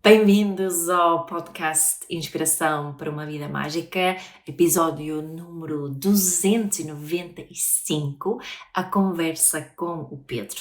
Bem-vindos ao podcast Inspiração para uma Vida Mágica, episódio número 295, a conversa com o Pedro.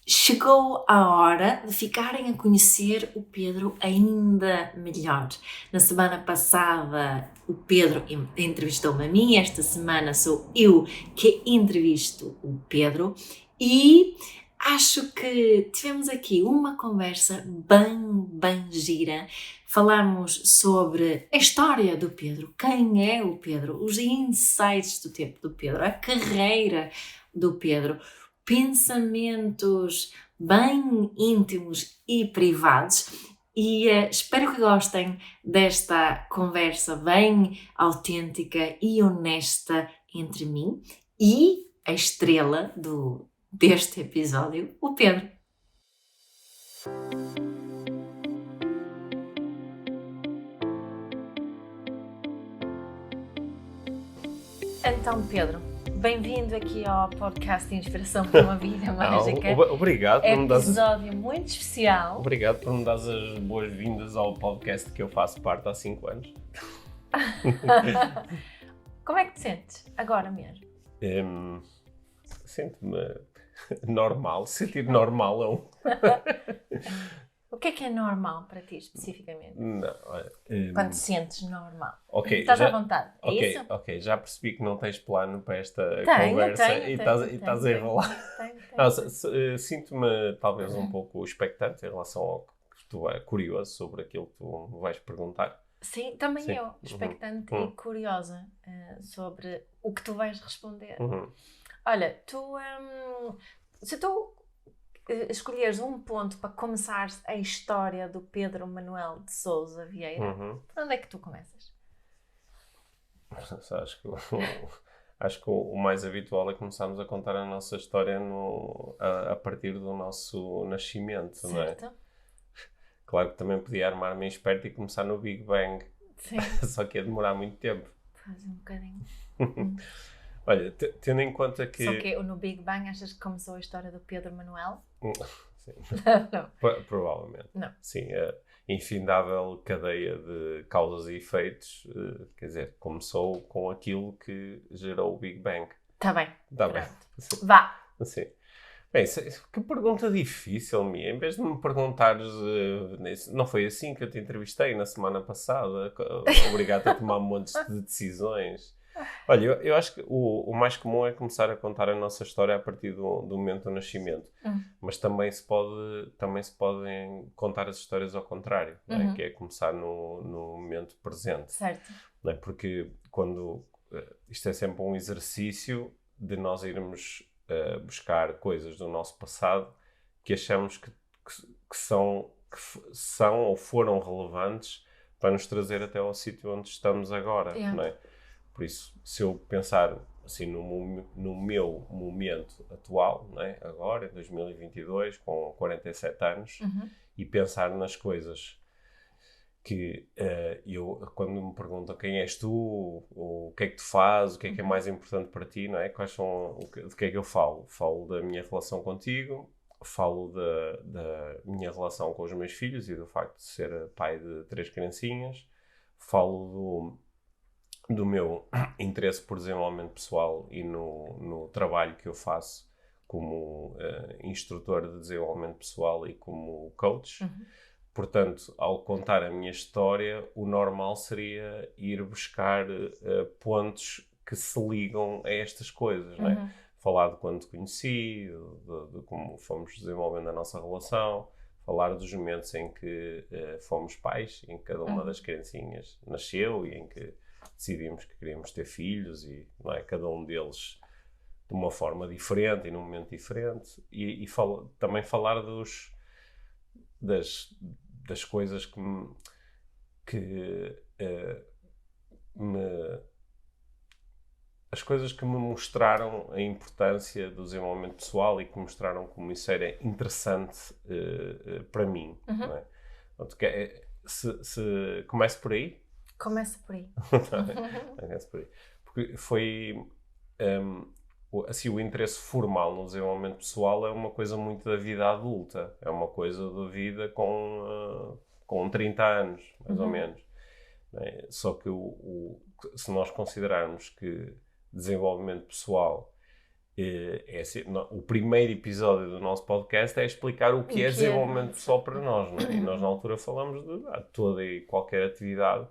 Chegou a hora de ficarem a conhecer o Pedro ainda melhor. Na semana passada o Pedro entrevistou-me a mim, esta semana sou eu que entrevisto o Pedro e acho que tivemos aqui uma conversa bem gira. Falamos sobre a história do Pedro, quem é o Pedro, os insights do tempo do Pedro, a carreira do Pedro, pensamentos bem íntimos e privados. E espero que gostem desta conversa bem autêntica e honesta entre mim e a estrela deste episódio, o Pedro. Então, Pedro, bem-vindo aqui ao podcast Inspiração para uma Vida Mágica. Obrigado por me dar episódio muito especial. Obrigado por me dar as boas-vindas ao podcast que eu faço parte há 5 anos. Como é que te sentes agora mesmo? Sinto-me normal. Sentir normal é um... O que é normal para ti, especificamente? Não, Quando te sentes normal? Ok, Estás à vontade, é isso? Ok, já percebi que não tens plano para esta Tenho, conversa tenho, e estás a enrolar. Tenho. Sinto-me talvez um pouco expectante em relação ao que tu és curioso sobre aquilo que tu vais perguntar. Sim, também Sim. eu, expectante e curiosa sobre o que tu vais responder. Olha, se tu escolheres um ponto para começar a história do Pedro Manuel de Sousa Vieira, por onde é que tu começas? Acho que o mais habitual é começarmos a contar a nossa história a partir do nosso nascimento, Certo. não é? Claro que também podia armar-me em esperto e começar no Big Bang. Sim. Só que ia demorar muito tempo. Faz um bocadinho. Olha, tendo em conta que... Só que no Big Bang achas que começou a história do Pedro Manuel? Sim. Não. Provavelmente. Não. Sim, a infindável cadeia de causas e efeitos, quer dizer, começou com aquilo que gerou o Big Bang. Está bem. Está bem. Sim. Vá. Sim. Bem, que pergunta difícil, Mia. Em vez de me perguntares... não foi assim que eu te entrevistei na semana passada? Obrigado a tomar montes de decisões. Olha, eu acho que o mais comum é começar a contar a nossa história a partir do momento do nascimento. Mas também se podem contar as histórias ao contrário, não é? Que é começar no momento presente. Certo. Não é? Porque quando... isto é sempre um exercício de nós irmos buscar coisas do nosso passado que achamos que são ou foram relevantes para nos trazer até ao sítio onde estamos agora, não é? Por isso, se eu pensar assim no meu momento atual, não é? Agora, em 2022, com 47 anos, e pensar nas coisas que quando me perguntam quem és tu, o que é que tu fazes, o que é mais importante para ti, não é? De que é que eu falo? Falo da minha relação contigo, falo da minha relação com os meus filhos e do facto de ser pai de 3 criancinhas, falo do meu interesse por desenvolvimento pessoal e no trabalho que eu faço como instrutor de desenvolvimento pessoal e como coach. Portanto, ao contar a minha história, o normal seria ir buscar pontos que se ligam a estas coisas, não é? Falar de quando te conheci, de como fomos desenvolvendo a nossa relação, falar dos momentos em que fomos pais, em que cada uma das criancinhas nasceu e em que decidimos que queríamos ter filhos e, não é, cada um deles de uma forma diferente e num momento diferente. E também falar das coisas as coisas que me mostraram a importância do desenvolvimento pessoal e que mostraram como isso era interessante para mim. Não é? Portanto, se começo por aí? Começa por aí. Começo por aí. Porque foi... assim, o interesse formal no desenvolvimento pessoal é uma coisa muito da vida adulta. É uma coisa da vida com 30 anos, mais ou menos. Né? Só que se nós considerarmos que desenvolvimento pessoal assim, o primeiro episódio do nosso podcast é explicar o que é desenvolvimento pessoal para nós, não é? E nós na altura falamos de toda e qualquer atividade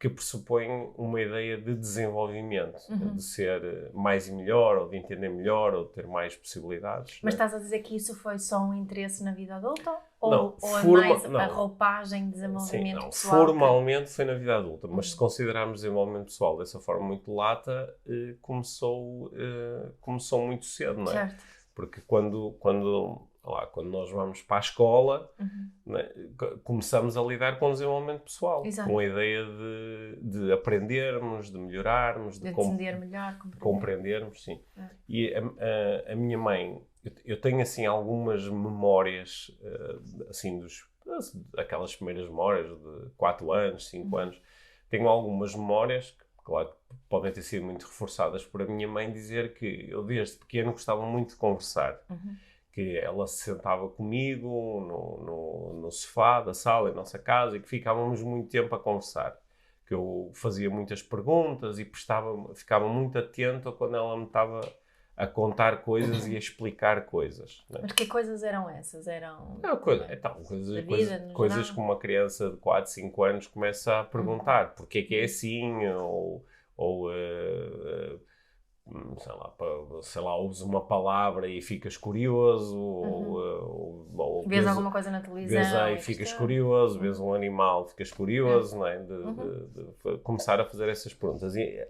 que pressupõe uma ideia de desenvolvimento, de ser mais e melhor, ou de entender melhor, ou de ter mais possibilidades. Mas estás a dizer que isso foi só um interesse na vida adulta? Ou é mais a roupagem de desenvolvimento pessoal? Formalmente foi na vida adulta, mas se considerarmos desenvolvimento pessoal dessa forma muito lata, começou muito cedo, não é? Certo. Porque quando nós vamos para a escola, né, começamos a lidar com o desenvolvimento pessoal. Exato. Com a ideia de aprendermos, de melhorarmos, de entender melhor, compreendermos, sim. E a minha mãe, eu tenho assim algumas memórias, assim, aquelas primeiras memórias de 4 anos, 5 anos. Tenho algumas memórias que, claro, podem ter sido muito reforçadas por a minha mãe, dizer que eu desde pequeno gostava muito de conversar. Que ela se sentava comigo no sofá da sala, em nossa casa, e que ficávamos muito tempo a conversar. Que eu fazia muitas perguntas e ficava muito atento a quando ela me estava a contar coisas e a explicar coisas. Né? Mas que coisas eram essas? Eram coisas que uma criança de 4, 5 anos começa a perguntar. Porquê que é assim? Ou sei lá, ouves uma palavra e ficas curioso, ou vês alguma coisa na televisão e ficas curioso, vês um animal, ficas curioso, não é? De começar a fazer essas perguntas. E,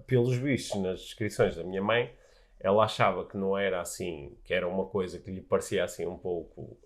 pelos vistos, nas descrições da minha mãe, ela achava que não era assim, que era uma coisa que lhe parecia assim um pouco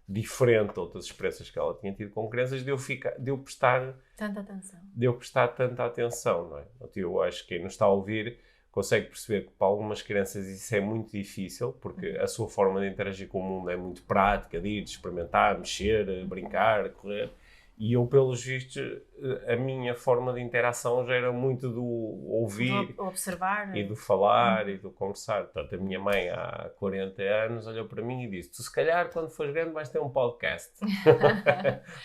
diferente de outras experiências que ela tinha tido com crianças, de eu prestar tanta atenção, não é? Eu acho que quem nos está a ouvir consegue perceber que para algumas crianças isso é muito difícil, porque a sua forma de interagir com o mundo é muito prática, de ir, de experimentar, mexer, brincar, correr. E eu, pelos vistos, a minha forma de interação já era muito do ouvir, do observar e do falar e do conversar. Portanto, a minha mãe, há 40 anos, olhou para mim e disse: tu, se calhar, quando fores grande, vais ter um podcast.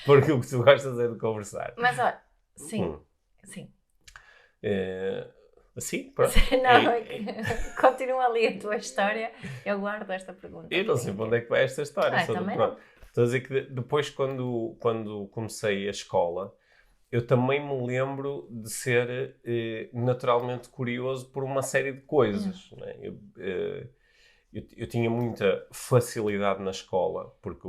Porque o que tu gostas é de conversar. Mas, olha, sim. Assim, pronto. Continua ali a tua história. Eu guardo esta pergunta. Eu não sei para onde é que vai esta história. Também não. Estou a dizer que depois, quando comecei a escola, eu também me lembro de ser naturalmente curioso por uma série de coisas. Né? Eu tinha muita facilidade na escola, porque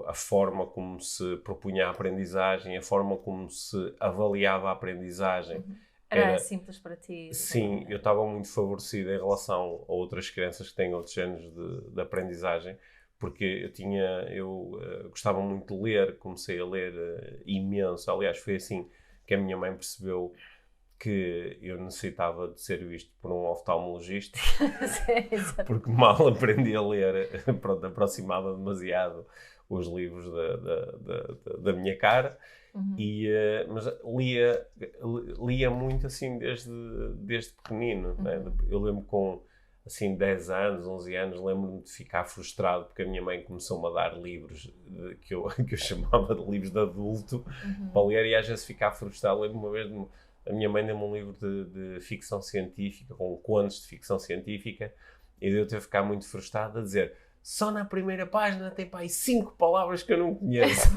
a forma como se propunha a aprendizagem, a forma como se avaliava a aprendizagem, era simples para ti? Sim, eu estava muito favorecido em relação a outras crianças que têm outros géneros de aprendizagem, porque eu gostava muito de ler, comecei a ler imenso. Aliás, foi assim que a minha mãe percebeu que eu necessitava de ser visto por um oftalmologista, porque mal aprendi a ler, pronto, aproximava demasiado os livros da minha cara. Mas lia muito assim desde pequenino, né? Eu lembro com assim 10 anos, 11 anos, lembro-me de ficar frustrado porque a minha mãe começou-me a dar livros que eu chamava de livros de adulto para ler, e às vezes ficar frustrado. Lembro-me uma vez a minha mãe deu-me um livro de ficção científica, com contos de ficção científica, e eu ter ficar muito frustrado a dizer: só na primeira página tem para aí 5 palavras que eu não conheço.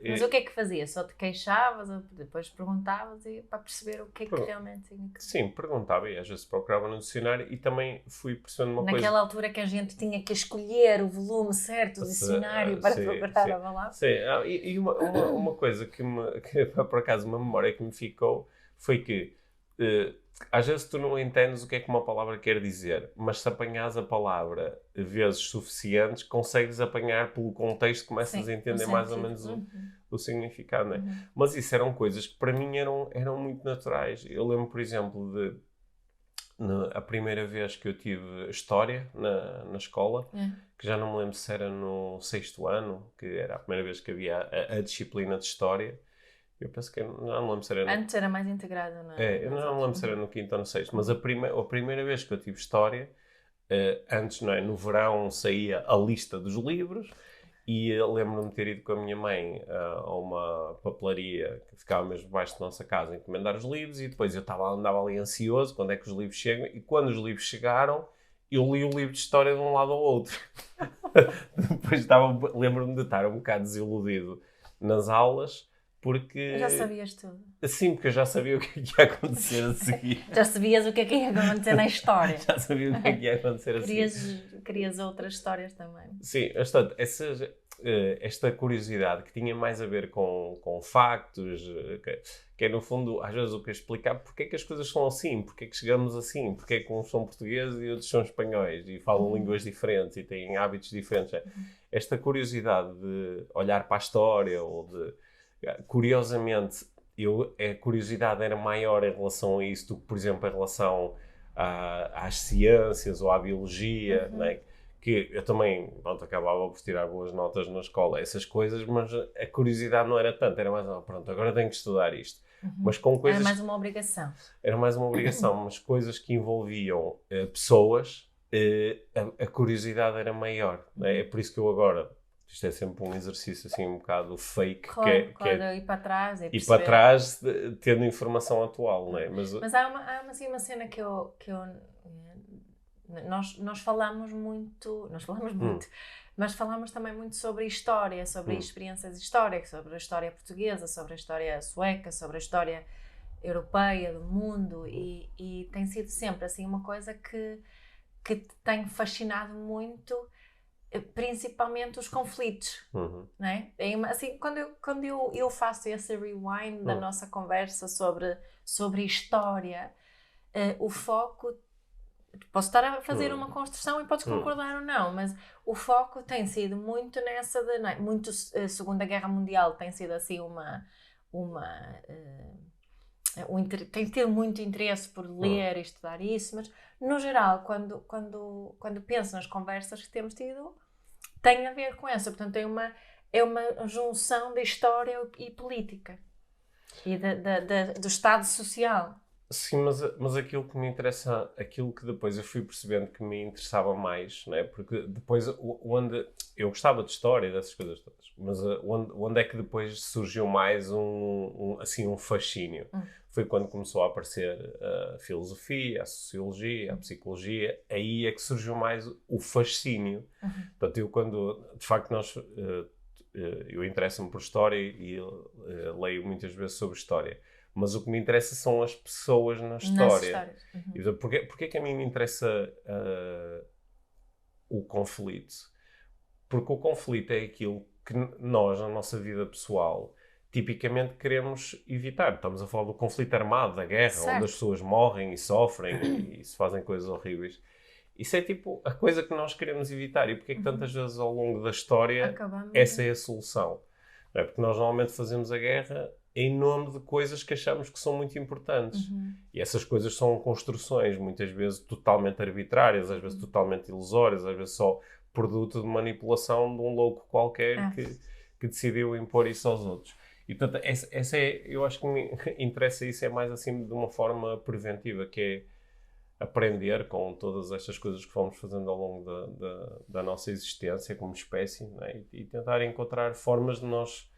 Mas o que é que fazia? Só te queixavas ou depois perguntavas para perceber o que é que realmente significa? Sim, perguntava e às vezes procurava no dicionário, e também fui percebendo uma coisa. Naquela altura que a gente tinha que escolher o volume certo do dicionário para procurar a palavra. Sim, e uma coisa que por acaso uma memória que me ficou foi que às vezes tu não entendes o que é que uma palavra quer dizer, mas se apanhas a palavra vezes suficientes, consegues apanhar pelo contexto, começas a entender mais ou menos o significado, não é? Mas isso eram coisas que para mim eram muito naturais. Eu lembro, por exemplo, a primeira vez que eu tive história na escola, que já não me lembro se era no 6º ano, que era a primeira vez que havia a disciplina de história. Eu penso que não lembro se era Antes era mais integrado, não é? eu não lembro se era no quinto ou no sexto, mas a primeira vez que eu tive história, antes, não é? No verão saía a lista dos livros e eu lembro-me de ter ido com a minha mãe a uma papelaria que ficava mesmo debaixo da nossa casa, encomendar os livros, e depois eu andava ali ansioso quando é que os livros chegam, e quando os livros chegaram, eu li o livro de história de um lado ao outro. Depois lembro-me de estar um bocado desiludido nas aulas, porque... Já sabias tudo. Sim, porque eu já sabia o que ia acontecer a seguir. Já sabias o que é que ia acontecer na história. Já sabia o que é que ia acontecer a seguir. Querias outras histórias também. Sim, portanto, esta curiosidade que tinha mais a ver com factos, que é no fundo, às vezes, o que explicar porque é que as coisas são assim, porque é que chegamos assim, porque é que uns são portugueses e outros são espanhóis e falam línguas diferentes e têm hábitos diferentes. Esta curiosidade de olhar para a história ou de... Curiosamente, a curiosidade era maior em relação a isso do que, por exemplo, em relação às ciências ou à biologia, né? Que eu também, pronto, acabava por tirar boas notas na escola, essas coisas, mas a curiosidade não era tanto, era mais, pronto, agora tenho que estudar isto. Mas com coisas... Era mais uma obrigação. Era mais uma obrigação, mas coisas que envolviam pessoas, a curiosidade era maior. Né? É por isso que eu agora... Isto é sempre um exercício assim um bocado fake. Claro, que é ir para trás. E para trás, tendo informação atual, não é? Mas há uma cena que eu nós falamos muito, mas falamos também muito sobre história, sobre experiências históricas, sobre a história portuguesa, sobre a história sueca, sobre a história europeia, do mundo, e tem sido sempre assim uma coisa que te tem fascinado muito, principalmente os conflitos, não é? Assim, quando eu faço esse rewind da nossa conversa sobre história, o foco, posso estar a fazer uma construção e podes concordar ou não, mas o foco tem sido muito nessa de, não é? Muito Segunda Guerra Mundial tem sido assim tem tido muito interesse por ler e estudar isso, mas no geral, quando penso nas conversas que temos tido, tem a ver com essa. Portanto, é uma junção de história e política e do Estado Social. Sim, mas aquilo que me interessa, aquilo que depois eu fui percebendo que me interessava mais, né? Porque depois, onde eu gostava de história, dessas coisas todas, mas onde é que depois surgiu mais um fascínio? Foi quando começou a aparecer a filosofia, a sociologia, a psicologia, aí é que surgiu mais o fascínio. Portanto, de facto, eu interesso-me por história e leio muitas vezes sobre história. Mas o que me interessa são as pessoas na história. E, porquê que a mim me interessa o conflito? Porque o conflito é aquilo que nós, na nossa vida pessoal, tipicamente queremos evitar. Estamos a falar do conflito armado, da guerra, onde as pessoas morrem e sofrem e se fazem coisas horríveis. Isso é tipo a coisa que nós queremos evitar. E porquê que tantas vezes ao longo da história essa é a solução? Não é? Porque nós normalmente fazemos a guerra em nome de coisas que achamos que são muito importantes. E essas coisas são construções, muitas vezes totalmente arbitrárias, às vezes totalmente ilusórias, às vezes só produto de manipulação de um louco qualquer que decidiu impor isso aos outros. E, portanto, eu acho que me interessa isso mais assim de uma forma preventiva, que é aprender com todas estas coisas que fomos fazendo ao longo da nossa existência como espécie, não é? E tentar encontrar formas de nós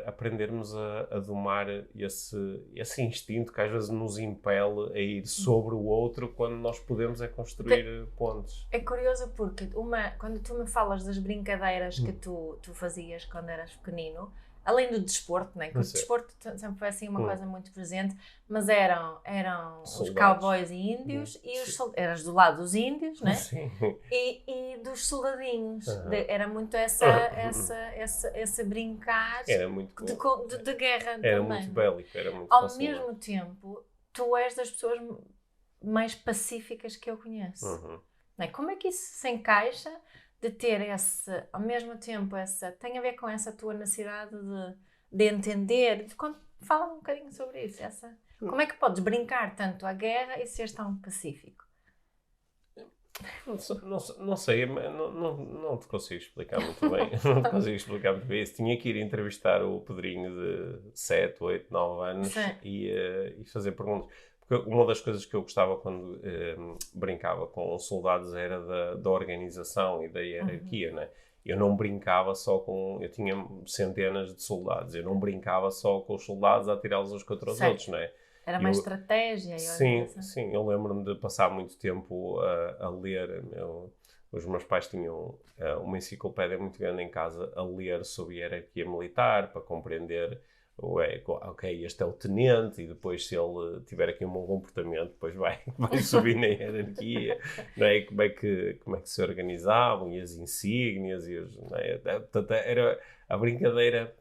aprendermos a domar esse instinto que às vezes nos impele a ir sobre o outro quando nós podemos construir pontes. É curioso porque quando tu me falas das brincadeiras que tu fazias quando eras pequenino, além do desporto, né? Que o desporto sempre foi assim uma coisa muito presente, mas eram os cowboys e índios e eras do lado dos índios, né? E dos soldadinhos. Era muito esse brincar era muito de guerra era também. Muito bélico, era muito Ao mesmo tempo, tu és das pessoas mais pacíficas que eu conheço. Né? Como é que isso se encaixa de ter ao mesmo tempo, tem a ver com essa tua necessidade de entender, fala um bocadinho sobre isso, como é que podes brincar tanto à guerra e seres tão pacífico? Não sei, mas não te consigo explicar muito bem. Não te consigo explicar muito bem isso. Tinha que ir entrevistar o Pedrinho de 7, 8, 9 anos e fazer perguntas. Porque uma das coisas que eu gostava quando brincava com soldados era da organização e da hierarquia, né? Eu não brincava só com... Eu tinha centenas de soldados. Eu não brincava só com os soldados a atirá-los uns contra os outros, né? Era mais estratégia e organização. Sim, eu lembro-me de passar muito tempo a ler. Os meus pais tinham uma enciclopédia muito grande em casa a ler sobre hierarquia militar, para compreender, ok, este é o tenente, e depois se ele tiver aqui um bom comportamento, depois vai subir na hierarquia, não é? Como é que se organizavam, e as insígnias, não é? Portanto, a brincadeira...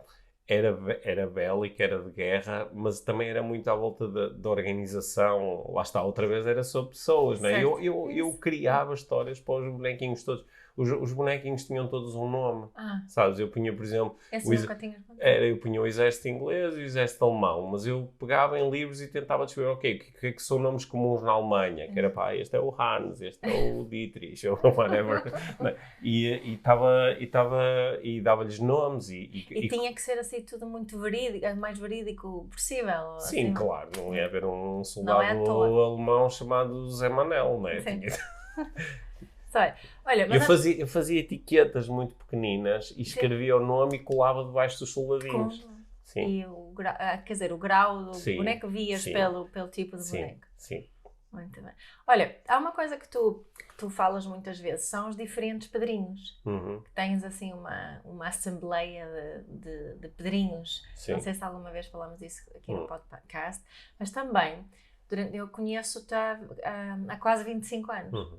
Era bélica, era de guerra, mas também era muito à volta da organização. Lá está, outra vez era sobre pessoas, não é? Eu criava histórias para os bonequinhos todos. Os bonequinhos tinham todos um nome, sabes? Eu punha, por exemplo... eu punha o exército inglês e o exército alemão, mas eu pegava em livros e tentava descobrir, ok, o que é que são nomes comuns na Alemanha? Que era, este é o Hans, este é o Dietrich, ou whatever. E dava-lhes nomes. E tinha que ser assim tudo muito verídico, o mais verídico possível. Sim, assim. Claro, não ia haver um soldado alemão chamado Zé Manel, não é? Olha, eu fazia etiquetas muito pequeninas e escrevia o nome e colava debaixo dos soldadinhos. Sim. E o grau do boneco vias pelo tipo de boneco. Sim. Muito bem. Olha, há uma coisa que tu falas muitas vezes, são os diferentes pedrinhos. Que tens assim uma assembleia de pedrinhos. Sim. Não sei se alguma vez falamos disso aqui no podcast, mas também, eu conheço-te há quase 25 anos.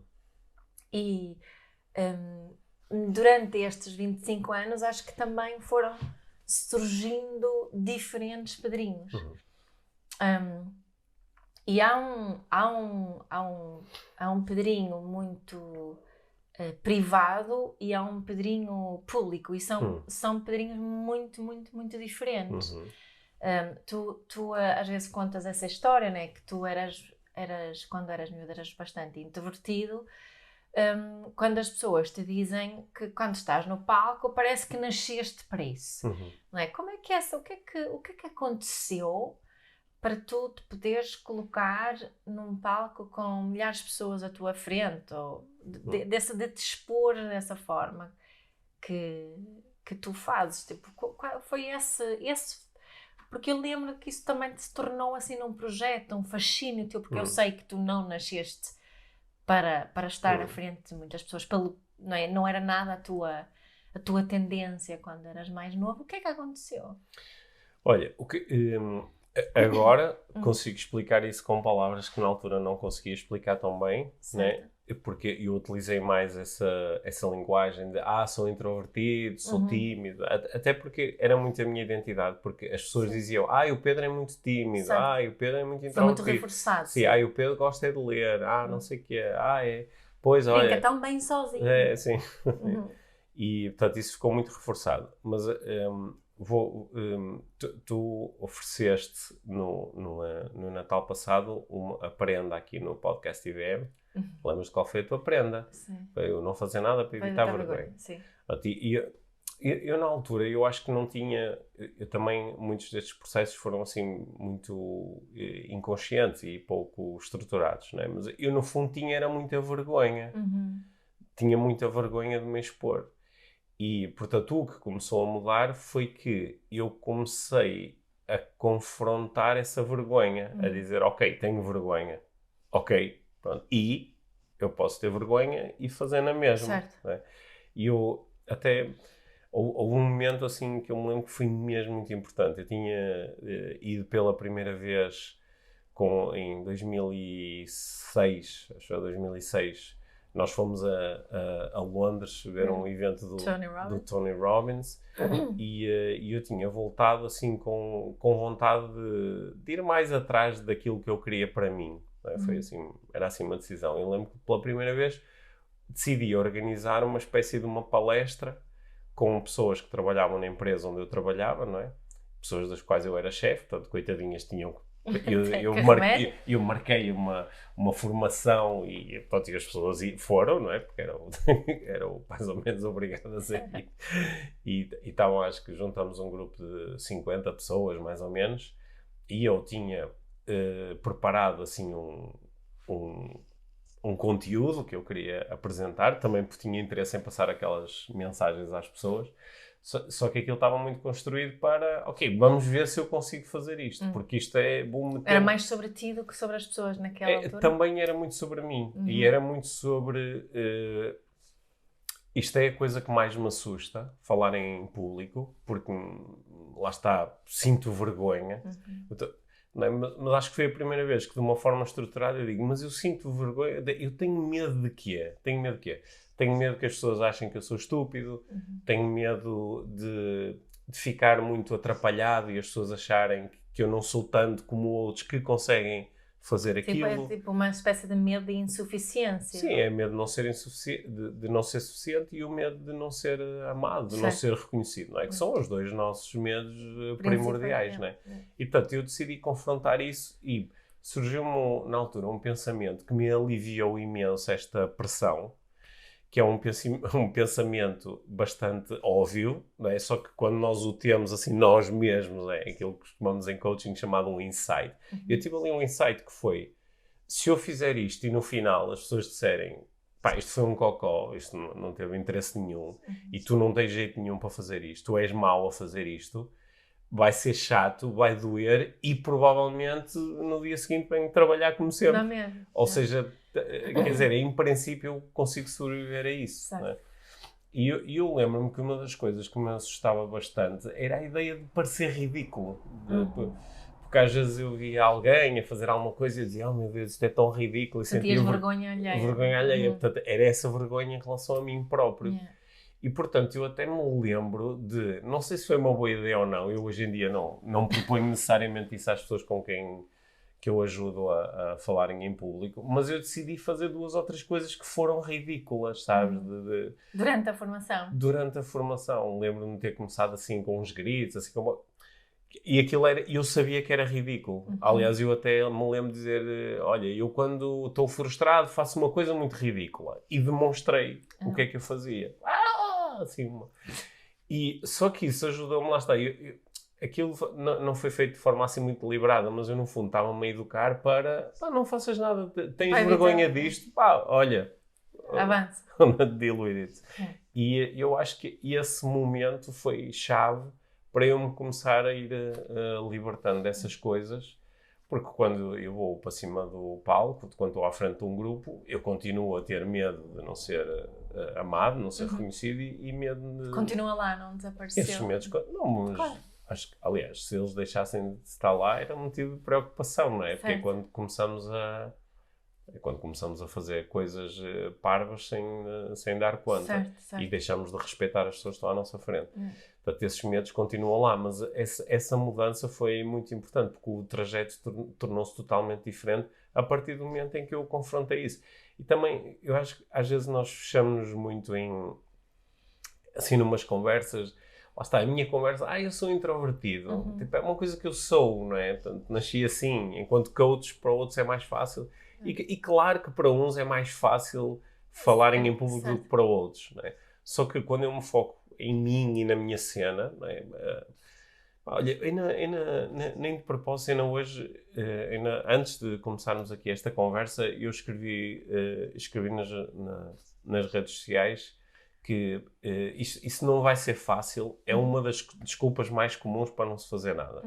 E durante estes 25 anos acho que também foram surgindo diferentes pedrinhos. E há um pedrinho muito privado e há um pedrinho público, e são pedrinhos muito, muito, muito diferentes. Tu às vezes contas essa história, né? Que tu eras quando eras miúdo, eras bastante introvertido. Quando as pessoas te dizem que quando estás no palco parece que nasceste para isso, não é? Como é que o que é que aconteceu para tu te poderes colocar num palco com milhares de pessoas à tua frente, ou de te expor dessa forma que tu fazes? Tipo, qual foi esse... Porque eu lembro que isso também se tornou assim num projeto, um fascínio teu, porque eu sei que tu não nasceste para estar à frente de muitas pessoas, não era nada a tua tendência quando eras mais novo. O que é que aconteceu? Olha, agora consigo explicar isso com palavras que na altura não conseguia explicar tão bem, né? Porque eu utilizei mais essa linguagem de sou introvertido, sou tímido, até porque era muito a minha identidade, porque as pessoas diziam, o Pedro é muito tímido, o Pedro é muito introvertido. Foi muito reforçado. Sim, o Pedro gosta de ler, não sei o que é, pois olha... Brinca tão bem sozinho. Sim. E, portanto, isso ficou muito reforçado, mas... tu ofereceste no Natal passado uma prenda aqui no podcast IBM. Lembras de qual foi a tua prenda? Sim. Foi eu não fazer nada para evitar vergonha. Sim. E eu na altura, eu acho que não tinha... Eu também, muitos destes processos foram assim muito inconscientes e pouco estruturados, né? Mas eu no fundo era muita vergonha. Tinha muita vergonha de me expor. E, portanto, o que começou a mudar foi que eu comecei a confrontar essa vergonha, a dizer, ok, tenho vergonha, ok, pronto, e eu posso ter vergonha e fazer na mesma. Certo. Né? E eu até... Houve um momento assim que eu me lembro que foi mesmo muito importante. Eu tinha ido pela primeira vez em 2006, acho que foi 2006, nós fomos a Londres ver um evento do Tony Robbins e eu tinha voltado assim com vontade de ir mais atrás daquilo que eu queria para mim. Né? Foi assim, era assim uma decisão. Eu lembro que pela primeira vez decidi organizar uma espécie de uma palestra com pessoas que trabalhavam na empresa onde eu trabalhava, não é? Pessoas das quais eu era chefe, portanto, coitadinhas, tinham que Eu marquei uma formação e, pronto, e as pessoas foram, não é? Porque eram mais ou menos obrigadas a ir. E então acho que juntamos um grupo de 50 pessoas, mais ou menos, e eu tinha preparado assim um conteúdo que eu queria apresentar, também porque tinha interesse em passar aquelas mensagens às pessoas. Só que aquilo estava muito construído para, ok, vamos ver se eu consigo fazer isto, porque isto é bom. Era mais sobre ti do que sobre as pessoas naquela altura? Também era muito sobre mim. E era muito sobre... isto é a coisa que mais me assusta, falar em público, porque, lá está, sinto vergonha. Não é? Mas acho que foi a primeira vez que, de uma forma estruturada, eu digo, mas eu sinto vergonha, eu tenho medo de quê? Tenho medo de quê? Tenho medo que as pessoas achem que eu sou estúpido, tenho medo de ficar muito atrapalhado e as pessoas acharem que eu não sou tanto como outros que conseguem fazer aquilo. É tipo uma espécie de medo de insuficiência. Sim, é medo de não ser de não ser suficiente e o medo de não ser amado, de não ser reconhecido, não é? Que são os dois nossos medos primordiais, não é? E, portanto, eu decidi confrontar isso e surgiu-me, na altura, um pensamento que me aliviou imenso esta pressão, que é um pensamento bastante óbvio, não é? Só que quando nós o temos assim nós mesmos, é aquilo que costumamos em coaching chamado um insight. Eu tive ali um insight que foi, se eu fizer isto e no final as pessoas disserem, pá, isto foi um cocó, isto não teve interesse nenhum, e tu não tens jeito nenhum para fazer isto, tu és mau a fazer isto, vai ser chato, vai doer e provavelmente no dia seguinte venho trabalhar como sempre. Não mesmo. Ou seja, quer dizer, em princípio eu consigo sobreviver a isso. Né? E eu lembro-me que uma das coisas que me assustava bastante era a ideia de parecer ridículo. Porque às vezes eu via alguém a fazer alguma coisa e eu dizia, oh meu Deus, isto é tão ridículo. Sentias vergonha alheia. Vergonha alheia. Portanto, era essa vergonha em relação a mim próprio. E, portanto, eu até me lembro de... Não sei se foi uma boa ideia ou não. Eu, hoje em dia, não proponho necessariamente isso às pessoas com quem que eu ajudo a falarem em público. Mas eu decidi fazer 2 ou 3 coisas que foram ridículas, sabes? Durante a formação? Durante a formação. Lembro-me de ter começado assim com uns gritos, assim como... E aquilo era... Eu sabia que era ridículo. Aliás, eu até me lembro de dizer... Olha, eu quando estou frustrado faço uma coisa muito ridícula. E demonstrei o que é que eu fazia. Assim, e só que isso ajudou-me, lá está, aquilo não foi feito de forma assim muito deliberada, mas eu no fundo estava-me a educar para, não faças nada, tens vergonha disto, olha, avança, deal with it. E eu acho que esse momento foi chave para eu me começar a ir libertando dessas coisas, porque quando eu vou para cima do palco, quando estou à frente de um grupo, eu continuo a ter medo de não ser amado, não ser reconhecido e medo de... Continua lá, não desapareceu. Esses medos... Não, mas claro. Acho que, aliás, se eles deixassem de estar lá, era motivo de preocupação, não é? Porque é quando começamos a fazer coisas parvas sem dar conta. Certo. E deixamos de respeitar as pessoas que estão à nossa frente. Portanto, esses medos continuam lá, mas essa mudança foi muito importante, porque o trajeto tornou-se totalmente diferente a partir do momento em que eu confrontei isso. E também, eu acho que às vezes nós fechamos-nos muito assim, numas conversas, lá está, a minha conversa, eu sou introvertido. Tipo, é uma coisa que eu sou, não é? Portanto, nasci assim, enquanto coach, para outros é mais fácil. E claro que para uns é mais fácil falarem em público do que para outros, não é? Só que quando eu me foco em mim e na minha cena, não é? Olha, nem de propósito, ainda hoje, antes de começarmos aqui esta conversa, eu escrevi nas redes sociais que isso não vai ser fácil, é uma das desculpas mais comuns para não se fazer nada.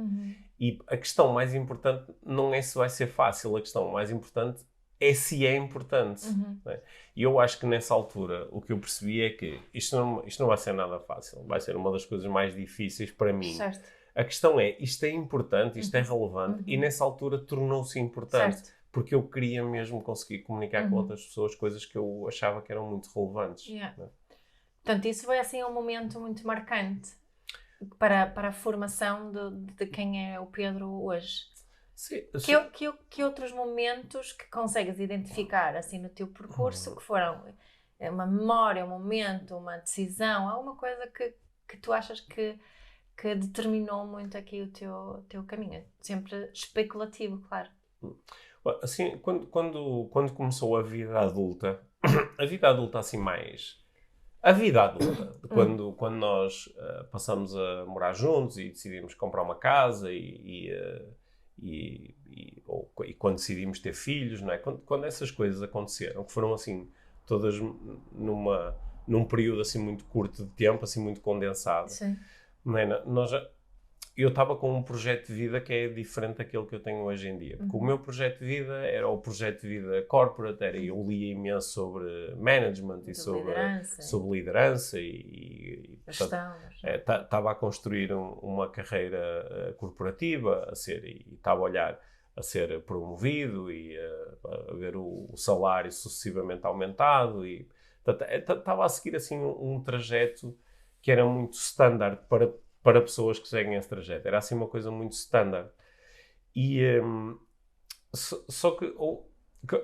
E a questão mais importante não é se vai ser fácil, a questão mais importante é se é importante. Né? E eu acho que nessa altura o que eu percebi é que isto não vai ser nada fácil, vai ser uma das coisas mais difíceis para mim. Certo. A questão é, isto é importante, isto é relevante, e nessa altura tornou-se importante. Certo. Porque eu queria mesmo conseguir comunicar com outras pessoas coisas que eu achava que eram muito relevantes. Né? Portanto, isso foi assim um momento muito marcante para a formação de quem é o Pedro hoje. Sim. Que outros momentos que consegues identificar assim no teu percurso que foram uma memória, um momento, uma decisão, alguma coisa que tu achas que que determinou muito aqui o teu caminho? Sempre especulativo, claro. Assim, quando começou a vida adulta, a vida adulta assim mais... A vida adulta, quando nós passamos a morar juntos e decidimos comprar uma casa e quando decidimos ter filhos, não é? Quando essas coisas aconteceram, que foram assim, todas num período assim muito curto de tempo, assim muito condensado, Sim. não é? Eu estava com um projeto de vida que é diferente daquele que eu tenho hoje em dia. Porque o meu projeto de vida era o projeto de vida corporate, eu lia imenso sobre management e sobre liderança e gestão. Estava a construir uma carreira corporativa, e estava a olhar a ser promovido e a ver o salário sucessivamente aumentado e estava a seguir assim um trajeto que era muito standard para pessoas que seguem esse trajeto. Era assim uma coisa muito standard. E só que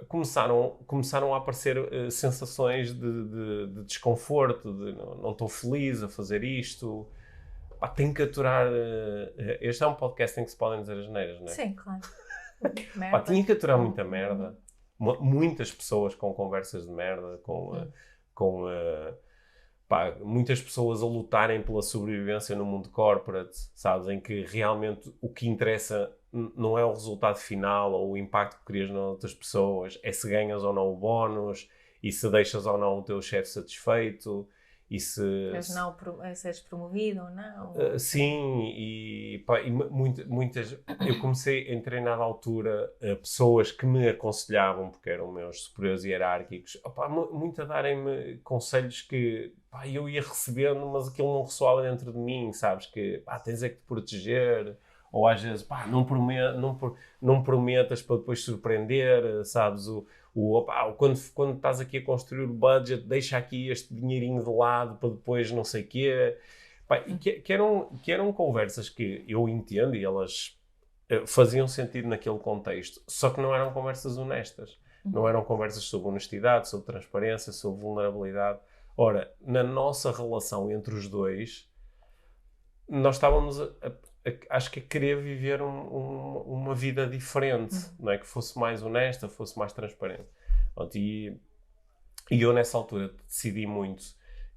começaram a aparecer sensações de desconforto, de não estou feliz a fazer isto. Pá, tenho que aturar... este é um podcast em que se podem dizer as neiras, não é? Sim, claro. Pá, tinha que aturar muita merda. Muitas pessoas com conversas de merda, pá, muitas pessoas a lutarem pela sobrevivência no mundo corporate, sabes? Em que realmente o que interessa não é o resultado final ou o impacto que crias nas outras pessoas, é se ganhas ou não o bónus e se deixas ou não o teu chefe satisfeito e se... seres promovido ou não. Sim, muitas... Eu comecei a treinar na altura pessoas que me aconselhavam, porque eram meus superiores hierárquicos, muito a darem-me conselhos que eu ia recebendo, mas aquilo não ressoava dentro de mim, sabes? Que tens é que te proteger, ou às vezes não prometas para depois surpreender, sabes? Quando estás aqui a construir o budget, deixa aqui este dinheirinho de lado para depois não sei o quê. Que eram conversas que eu entendo e elas faziam sentido naquele contexto, só que não eram conversas honestas. Não eram conversas sobre honestidade, sobre transparência, sobre vulnerabilidade. Ora, na nossa relação entre os dois, nós estávamos acho que a querer viver uma vida diferente, não é? Que fosse mais honesta, fosse mais transparente. E eu nessa altura decidi muito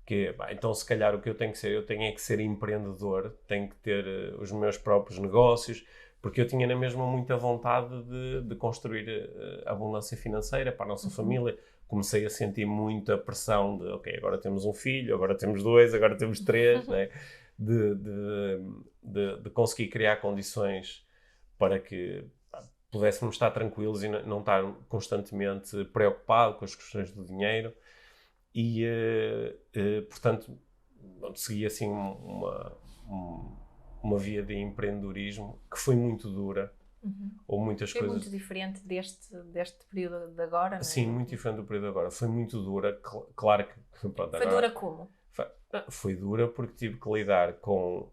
que, então se calhar o que eu tenho é que ser empreendedor, tenho que ter os meus próprios negócios, porque eu tinha na mesma muita vontade de construir abundância financeira para a nossa família. Comecei a sentir muita pressão de, ok, agora temos um filho, agora temos 2, agora temos 3, né? De conseguir criar condições para que pudéssemos estar tranquilos e não estar constantemente preocupado com as questões do dinheiro. E, portanto, segui assim uma via de empreendedorismo que foi muito dura. Ou muitas foi coisas... muito diferente deste período de agora, não é? Sim, muito diferente do período de agora. Foi muito dura, claro que... Pronto, foi dura como? Foi dura porque tive que lidar com...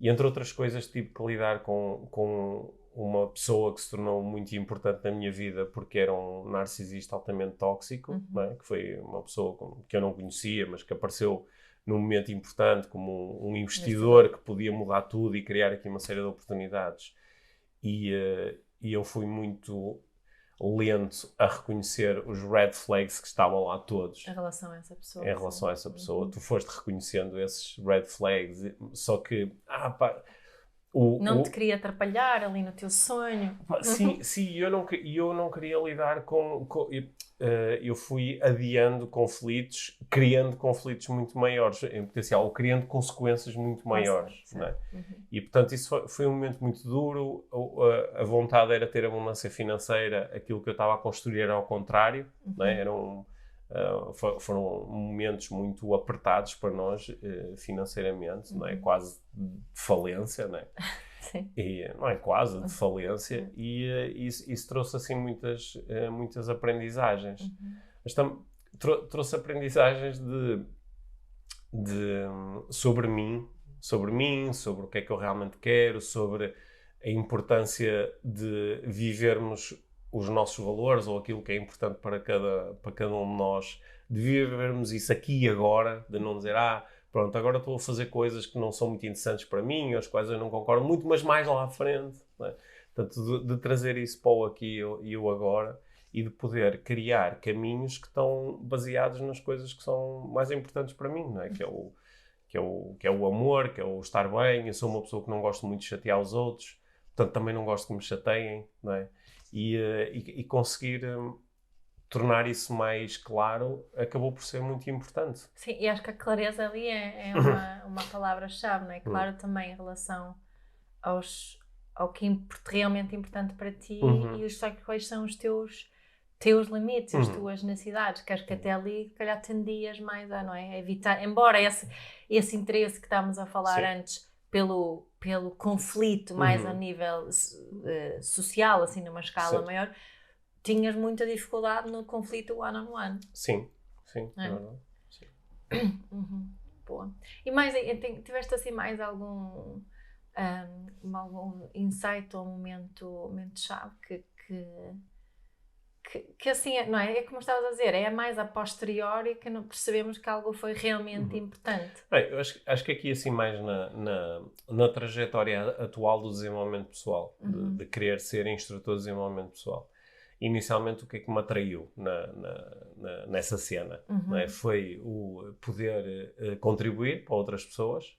E entre outras coisas tive que lidar com uma pessoa que se tornou muito importante na minha vida porque era um narcisista altamente tóxico, não é? Que foi uma pessoa que eu não conhecia, mas que apareceu num momento importante como um investidor que podia mudar tudo e criar aqui uma série de oportunidades. E eu fui muito lento a reconhecer os red flags que estavam lá todos. Em relação a essa pessoa. Em relação a essa pessoa. Tu foste reconhecendo esses red flags, só que... não te queria atrapalhar ali no teu sonho. Sim, eu não queria lidar com eu fui adiando conflitos, criando conflitos muito maiores em potencial, ou criando consequências muito maiores. Não é? E, portanto, isso foi um momento muito duro. A vontade era ter abundância financeira, aquilo que eu estava a construir era ao contrário. Não é? Foram momentos muito apertados para nós financeiramente, não é? Quase de falência, não é? Sim. E, não é quase de falência, e isso trouxe assim muitas aprendizagens. Mas trouxe aprendizagens sobre mim, sobre o que é que eu realmente quero, sobre a importância de vivermos os nossos valores ou aquilo que é importante para cada um de nós, de vivermos isso aqui e agora, de não dizer, pronto, agora estou a fazer coisas que não são muito interessantes para mim, as quais eu não concordo muito, mas mais lá à frente, não é? Portanto, de trazer isso para o aqui e o agora e de poder criar caminhos que estão baseados nas coisas que são mais importantes para mim, não é? Que é o amor, que é o estar bem. Eu sou uma pessoa que não gosto muito de chatear os outros, portanto também não gosto que me chateiem, não é? E conseguir tornar isso mais claro acabou por ser muito importante. Sim, e acho que a clareza ali é uma palavra-chave, não é? Claro, também em relação ao que é realmente importante para ti e quais são os teus limites, as tuas necessidades, que acho que até ali, se calhar, tendias mais a, não é? A evitar, embora esse interesse que estávamos a falar antes pelo conflito mais a nível social, assim, numa escala maior, tinhas muita dificuldade no conflito one-on-one. Sim, é verdade. Sim. Boa. E mais, tiveste assim mais algum insight ou momento-chave que assim, não é? É como estavas a dizer, é mais a posteriori que não percebemos que algo foi realmente importante. Bem, eu acho que aqui assim mais na trajetória atual do desenvolvimento pessoal, de querer ser instrutor de desenvolvimento pessoal. Inicialmente o que é que me atraiu nessa cena? Não é? Foi o poder contribuir para outras pessoas,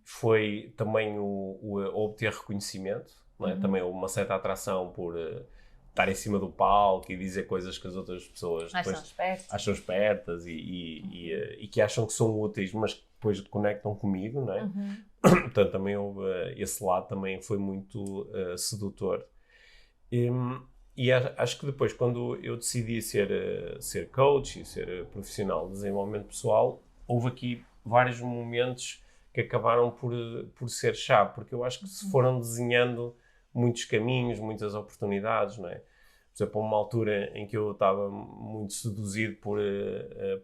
foi também o obter reconhecimento, não é? Também uma certa atração por estar em cima do palco e dizer coisas que as outras pessoas acham espertas e que acham que são úteis, mas que depois conectam comigo, não é? Portanto, também esse lado também foi muito sedutor. E acho que depois, quando eu decidi ser coach e ser profissional de desenvolvimento pessoal, houve aqui vários momentos que acabaram por ser chave, porque eu acho que se foram desenhando muitos caminhos, muitas oportunidades, não é? Por exemplo, uma altura em que eu estava muito seduzido por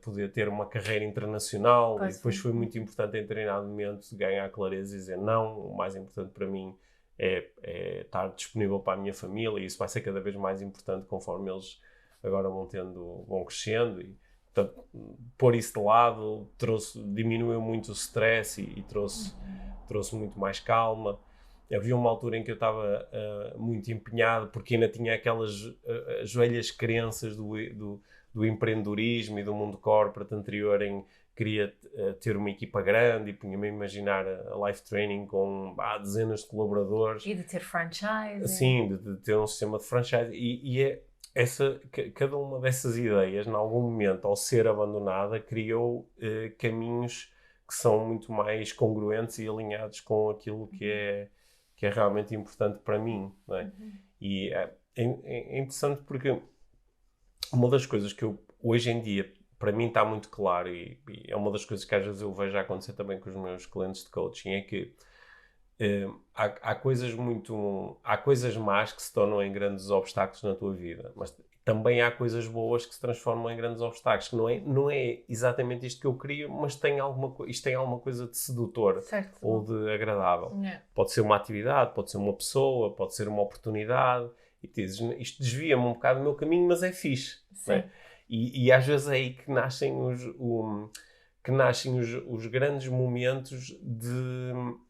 poder ter uma carreira internacional, e depois foi muito importante em determinado momento ganhar clareza e dizer não, o mais importante para mim é estar disponível para a minha família, e isso vai ser cada vez mais importante conforme eles agora vão crescendo, e portanto, pôr isso de lado diminuiu muito o stress e trouxe muito mais calma. Havia uma altura em que eu estava muito empenhado, porque ainda tinha aquelas as velhas crenças do empreendedorismo e do mundo corporate anterior, em queria ter uma equipa grande e punha-me a imaginar a Life Training com dezenas de colaboradores. E de ter franchise. Sim, de ter um sistema de franchise. E cada uma dessas ideias, em algum momento, ao ser abandonada, criou caminhos que são muito mais congruentes e alinhados com aquilo que é realmente importante para mim, não é? E é interessante porque uma das coisas que eu, hoje em dia, para mim está muito claro, e é uma das coisas que às vezes eu vejo acontecer também com os meus clientes de coaching, é que há coisas más que se tornam em grandes obstáculos na tua vida, mas também há coisas boas que se transformam em grandes obstáculos, que não é exatamente isto que eu queria, mas isto tem alguma coisa de sedutor, certo, ou de agradável. Pode ser uma atividade, pode ser uma pessoa, pode ser uma oportunidade, e tu dizes, isto desvia-me um bocado do meu caminho, mas é fixe. Não é? E às vezes é aí que nascem os grandes momentos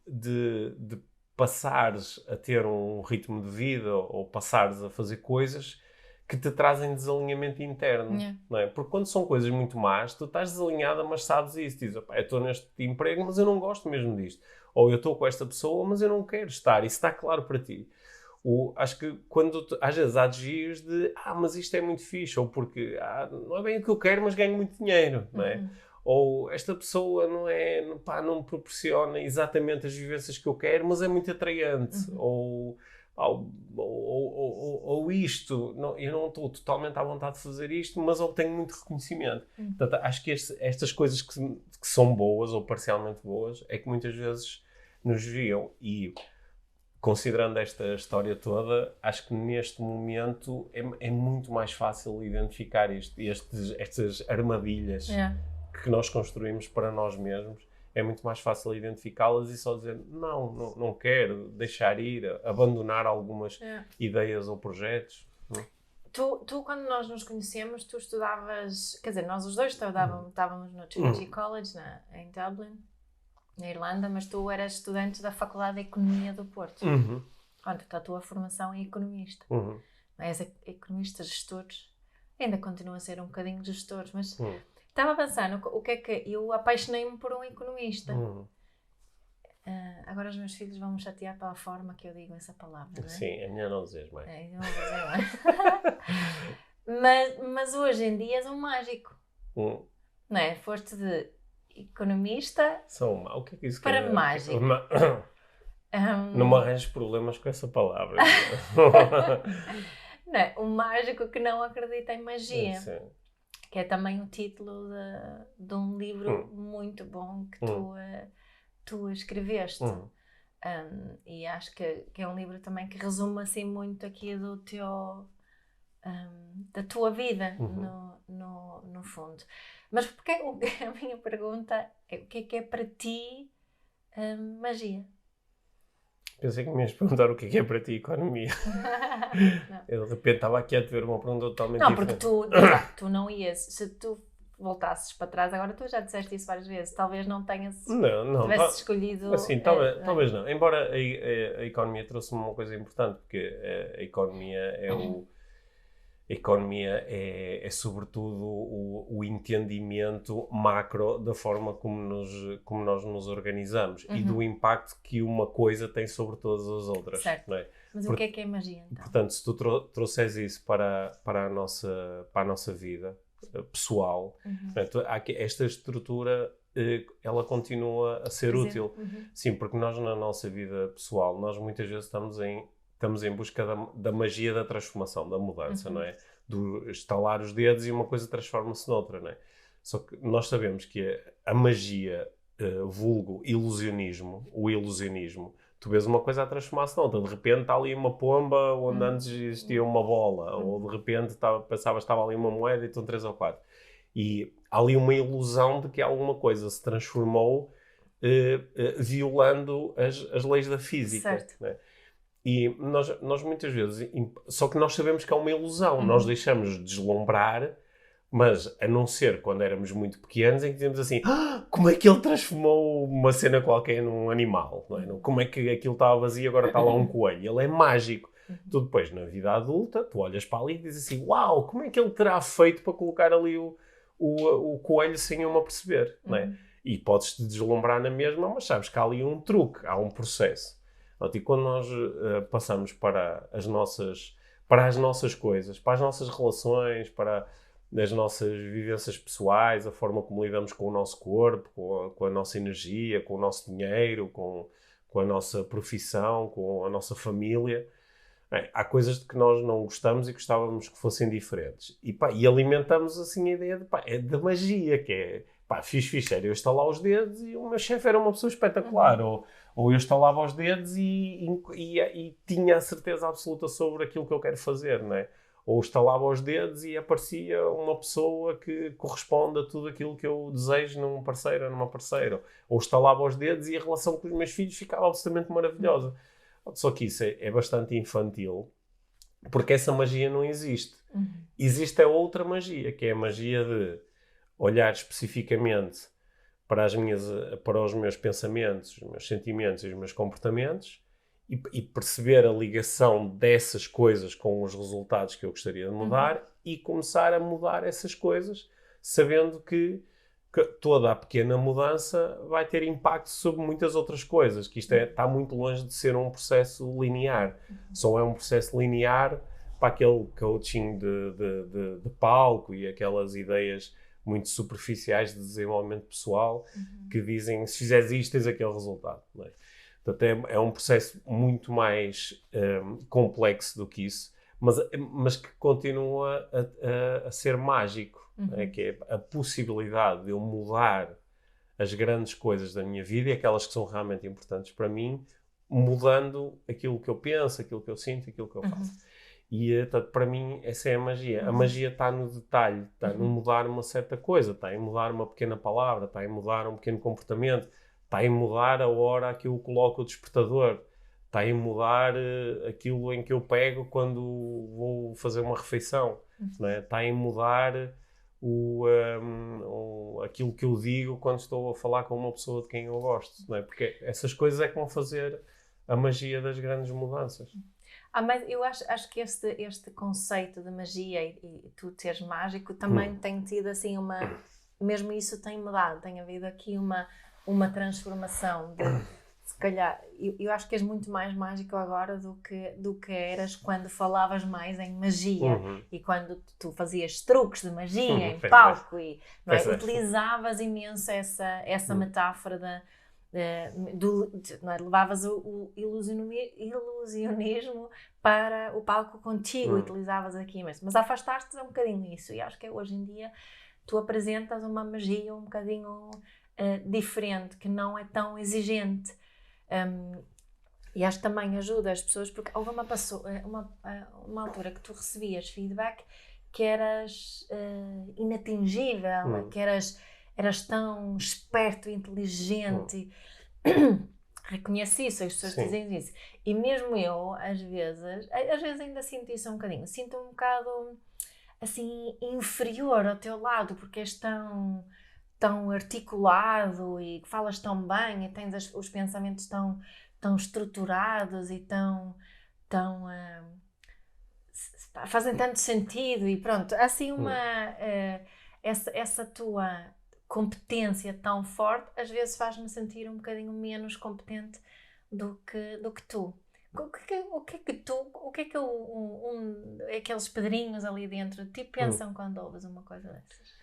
de passares a ter um ritmo de vida, ou passares a fazer coisas que te trazem desalinhamento interno, não é? Porque quando são coisas muito más, tu estás desalinhada, mas sabes isso. Dizes, eu estou neste emprego, mas eu não gosto mesmo disto. Ou eu estou com esta pessoa, mas eu não quero estar. Isso está claro para ti. Acho que às vezes há desvios de mas isto é muito fixe, ou porque não é bem o que eu quero, mas ganho muito dinheiro, não é? Ou esta pessoa não me proporciona exatamente as vivências que eu quero, mas é muito atraente. Ou isto, eu não estou totalmente à vontade de fazer isto, mas obtenho muito reconhecimento. Portanto, acho que estas coisas que são boas ou parcialmente boas é que muitas vezes nos desviam. E considerando esta história toda, acho que neste momento é muito mais fácil identificar estas armadilhas que nós construímos para nós mesmos. É muito mais fácil identificá-las e só dizer não quero, deixar ir, abandonar algumas ideias ou projetos. Tu, quando nós nos conhecemos, tu estudavas, quer dizer, nós os dois estávamos no Trinity College, em Dublin, na Irlanda, mas tu eras estudante da Faculdade de Economia do Porto. Onde a tua formação é economista. És economista, gestores, ainda continua a ser um bocadinho gestores, mas estava a pensar o que é que eu apaixonei-me por um economista. Agora os meus filhos vão me chatear pela forma que eu digo essa palavra, não é? Sim, ainda não dizes mais. Não vou dizer mais. mas hoje em dia és um mágico. Não é? Foste de economista O que é que isso para quer? mágico. Não me arranjes problemas com essa palavra. Não é? Um mágico que não acredita em magia. Sim. Que é também o título de um livro muito bom que tu escreveste. E acho que é um livro também que resume assim muito aqui do teu da tua vida no fundo. Mas porque a minha pergunta é o que é para ti magia? Pensei que me ias perguntar o que é para ti economia. Eu de repente estava aqui a te ver uma pergunta totalmente diferente. Porque tu não ias, se tu voltasses para trás, agora tu já disseste isso várias vezes, talvez não tenhas tivesse escolhido... Assim, talvez não. Embora a economia trouxe-me uma coisa importante, porque a economia é sobretudo o entendimento macro da forma como nós nos organizamos e do impacto que uma coisa tem sobre todas as outras. Certo. Não é? Mas o que é magia, então? Portanto, se tu trouxeres isso para a nossa vida pessoal, portanto, esta estrutura ela continua a ser útil. Sim, porque nós na nossa vida pessoal, nós muitas vezes estamos em busca da magia da transformação, da mudança, não é? Do estalar os dedos e uma coisa transforma-se noutra, não é? Só que nós sabemos que a magia, vulgo ilusionismo, o ilusionismo, tu vês uma coisa a transformar-se noutra. De repente está ali uma pomba onde antes existia uma bola, ou de repente pensavas que estava ali uma moeda e estão 3 ou 4. E há ali uma ilusão de que alguma coisa se transformou violando as leis da física. Certo. Né? E nós muitas vezes... Só que nós sabemos que é uma ilusão. Nós deixamos de deslumbrar, mas a não ser quando éramos muito pequenos, em que dizemos assim, como é que ele transformou uma cena qualquer num animal? Não é? Como é que aquilo estava vazio e agora está lá um coelho? Ele é mágico. Tu depois, na vida adulta, tu olhas para ali e dizes assim, uau, como é que ele terá feito para colocar ali o coelho sem eu me aperceber? Não é? E podes-te deslumbrar na mesma, mas sabes que há ali um truque, há um processo. E quando nós passamos para as nossas coisas, para as nossas relações, para as nossas vivências pessoais, a forma como lidamos com o nosso corpo, com a nossa energia, com o nosso dinheiro, com a nossa profissão, com a nossa família. Há coisas de que nós não gostamos e gostávamos que fossem diferentes. E alimentamos assim a ideia de magia, que é, fixe, era eu estalar os dedos e o meu chefe era uma pessoa espetacular. Ou eu estalava os dedos e tinha a certeza absoluta sobre aquilo que eu quero fazer, não é? Ou estalava os dedos e aparecia uma pessoa que corresponde a tudo aquilo que eu desejo num parceiro ou numa parceira. Ou estalava os dedos e a relação com os meus filhos ficava absolutamente maravilhosa. Só que isso é bastante infantil, porque essa magia não existe. Existe a outra magia, que é a magia de olhar especificamente para os meus pensamentos, os meus sentimentos e os meus comportamentos e perceber a ligação dessas coisas com os resultados que eu gostaria de mudar e começar a mudar essas coisas, sabendo que toda a pequena mudança vai ter impacto sobre muitas outras coisas, que isto está muito longe de ser um processo linear. Só é um processo linear para aquele coaching de palco e aquelas ideias muito superficiais de desenvolvimento pessoal que dizem, se fizeres isto, tens aquele resultado. Não é? Portanto, é um processo muito mais complexo do que isso, mas que continua a ser mágico. É? Que é a possibilidade de eu mudar as grandes coisas da minha vida e aquelas que são realmente importantes para mim, mudando aquilo que eu penso, aquilo que eu sinto, aquilo que eu faço. E para mim essa é a magia. A magia está no detalhe, está em mudar uma certa coisa, está em mudar uma pequena palavra, está em mudar um pequeno comportamento, está em mudar a hora que eu coloco o despertador, está em mudar aquilo em que eu pego quando vou fazer uma refeição, não é? Está em mudar aquilo que eu digo quando estou a falar com uma pessoa de quem eu gosto, não é? Porque essas coisas é que vão fazer a magia das grandes mudanças. Mas eu acho que este conceito de magia e tu teres mágico também tem tido assim mesmo isso tem mudado, tem havido aqui uma transformação de, se calhar, eu acho que és muito mais mágico agora do que eras quando falavas mais em magia e quando tu fazias truques de magia em palco e não é? Utilizavas imenso essa metáfora não é? Levavas o ilusionismo para o palco contigo, utilizavas aqui mesmo, mas afastaste um bocadinho isso e acho que hoje em dia tu apresentas uma magia um bocadinho diferente, que não é tão exigente. E acho que também ajuda as pessoas, porque houve uma altura que tu recebias feedback que eras inatingível, que eras tão esperto e inteligente. Reconheci isso, as pessoas dizem isso. E mesmo eu, às vezes ainda sinto isso um bocadinho. Sinto um bocado assim, inferior ao teu lado, porque és tão articulado e falas tão bem e tens os pensamentos tão estruturados e tão fazem tanto sentido e pronto, assim essa tua competência tão forte às vezes faz-me sentir um bocadinho menos competente do que tu. O que é que aqueles pedrinhos ali dentro de ti pensam quando ouves uma coisa dessas?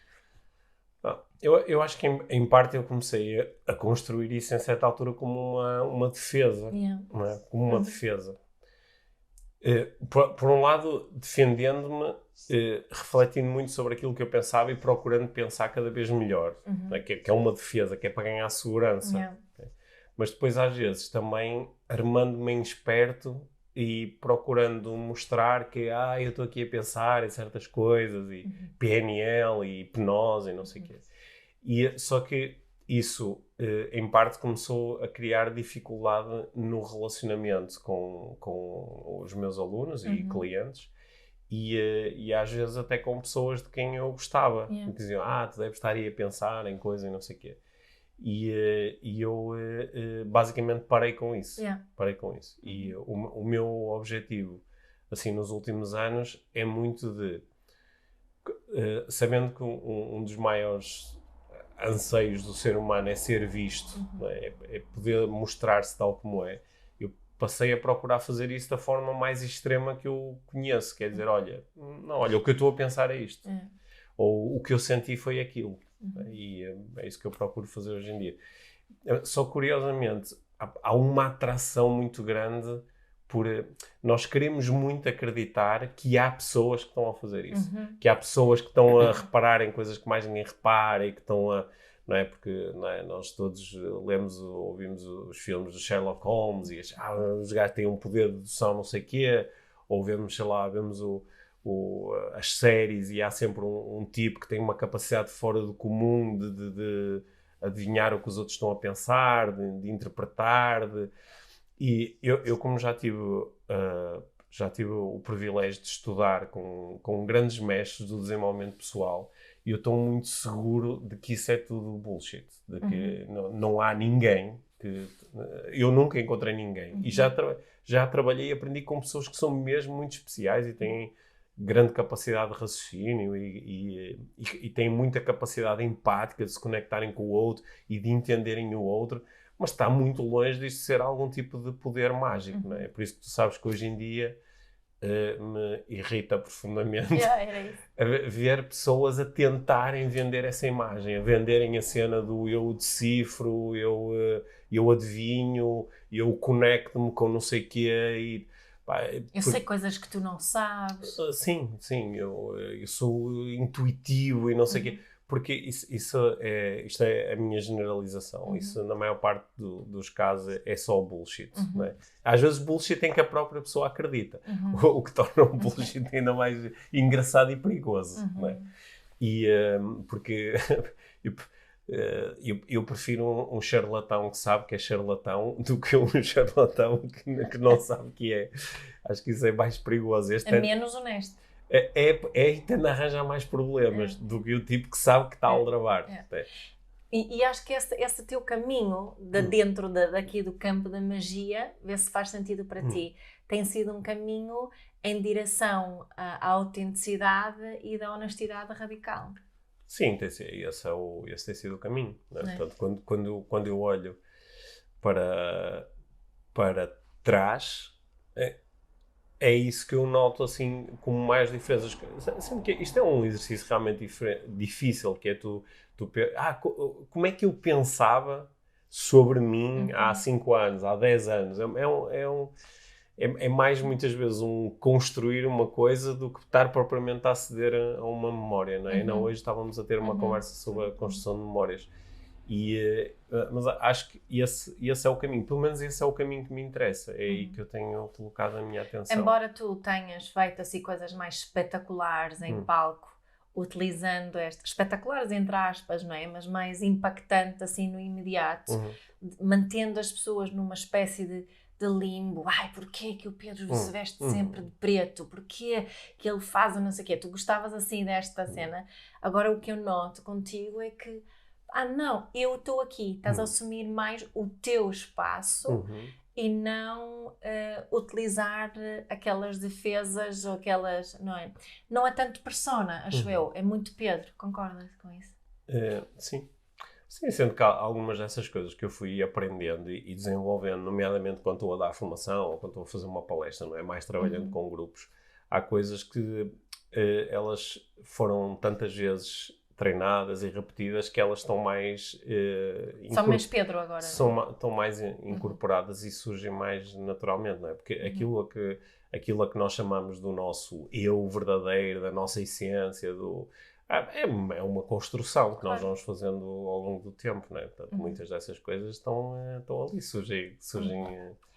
Eu acho que em parte eu comecei a construir isso em certa altura como uma defesa, não é? Como uma defesa. Por um lado, defendendo-me, refletindo muito sobre aquilo que eu pensava e procurando pensar cada vez melhor, não é? Que é uma defesa, que é para ganhar segurança. Mas depois, às vezes, também armando-me em esperto e procurando mostrar que eu estou aqui a pensar em certas coisas, e PNL e hipnose e não sei o quê. Só que isso, em parte, começou a criar dificuldade no relacionamento com os meus alunos e clientes e às vezes até com pessoas de quem eu gostava. Que diziam, tu deves estar aí a pensar em coisas e não sei o quê. E eu basicamente parei com isso. E o meu objetivo, assim, nos últimos anos, é muito de... sabendo que um dos maiores anseios do ser humano é ser visto, não é? É poder mostrar-se tal como é. Eu passei a procurar fazer isso da forma mais extrema que eu conheço. Quer dizer, olha, o que eu estou a pensar é isto. Ou o que eu senti foi aquilo. E é isso que eu procuro fazer hoje em dia. Só curiosamente, há uma atração muito grande por... Nós queremos muito acreditar que há pessoas que estão a fazer isso. Que há pessoas que estão a reparar em coisas que mais ninguém repara e que estão a... Não é? Porque nós todos ouvimos os filmes do Sherlock Holmes e os gajos têm um poder de dedução não sei o quê. Ou vemos as séries e há sempre um tipo que tem uma capacidade fora do comum de adivinhar o que os outros estão a pensar, de interpretar. E eu como já tive o privilégio de estudar com grandes mestres do desenvolvimento pessoal, e eu estou muito seguro de que isso é tudo bullshit, de que não há ninguém, eu nunca encontrei ninguém. E já trabalhei e aprendi com pessoas que são mesmo muito especiais e têm grande capacidade de raciocínio e têm muita capacidade empática de se conectarem com o outro e de entenderem o outro, mas está muito longe disto ser algum tipo de poder mágico, não é? É por isso que tu sabes que hoje em dia me irrita profundamente ver pessoas a tentarem vender essa imagem, a venderem a cena do eu decifro, eu adivinho, eu conecto-me com não sei o quê eu sei coisas que tu não sabes. Sim, eu sou intuitivo e não sei o quê. Porque isto é a minha generalização. Isso, na maior parte dos casos, é só bullshit. Não é? Às vezes, bullshit em que a própria pessoa acredita. O que torna o bullshit ainda mais engraçado e perigoso. Não é? Porque eu prefiro um charlatão que sabe que é charlatão do que um charlatão que não sabe que é. Acho que isso é mais perigoso. É menos honesto. E tende a arranjar mais problemas do que o tipo que sabe que está a aldrabar. E acho que esse teu caminho de dentro daqui do campo da magia, vê se faz sentido para ti, tem sido um caminho em direção à autenticidade e da honestidade radical. Sim, esse tem sido o caminho. Né? Portanto, quando eu olho para trás, é isso que eu noto assim como mais diferenças. Sendo que isto é um exercício realmente difícil, que é tu como é que eu pensava sobre mim há 5 anos, há 10 anos? É mais muitas vezes construir uma coisa do que estar propriamente a aceder a uma memória, não é? Não, hoje estávamos a ter uma conversa sobre a construção de memórias. Mas acho que esse é o caminho, pelo menos esse é o caminho que me interessa, é aí que eu tenho colocado a minha atenção. Embora tu tenhas feito assim coisas mais espetaculares em palco, utilizando espetaculares entre aspas, não é? Mas mais impactante assim no imediato, mantendo as pessoas numa espécie de limbo. Ai, porquê que o Pedro se veste sempre de preto? Porquê que ele faz o não sei o quê? Tu gostavas assim desta cena. Agora o que eu noto contigo é que não, eu estou aqui, estás a assumir mais o teu espaço e não utilizar aquelas defesas ou aquelas, não é? Não é tanto persona, acho eu, é muito Pedro. Concordas com isso? Sim. Sim, sendo que há algumas dessas coisas que eu fui aprendendo e desenvolvendo, nomeadamente quando estou a dar formação ou quando estou a fazer uma palestra, não é? Mais trabalhando com grupos, há coisas que elas foram tantas vezes treinadas e repetidas que elas estão mais... São mais Pedro agora. Estão mais incorporadas e surgem mais naturalmente, não é? Porque aquilo a que nós chamamos do nosso eu verdadeiro, da nossa essência, é uma construção que nós vamos fazendo ao longo do tempo, não é? Portanto, muitas dessas coisas estão ali, surgem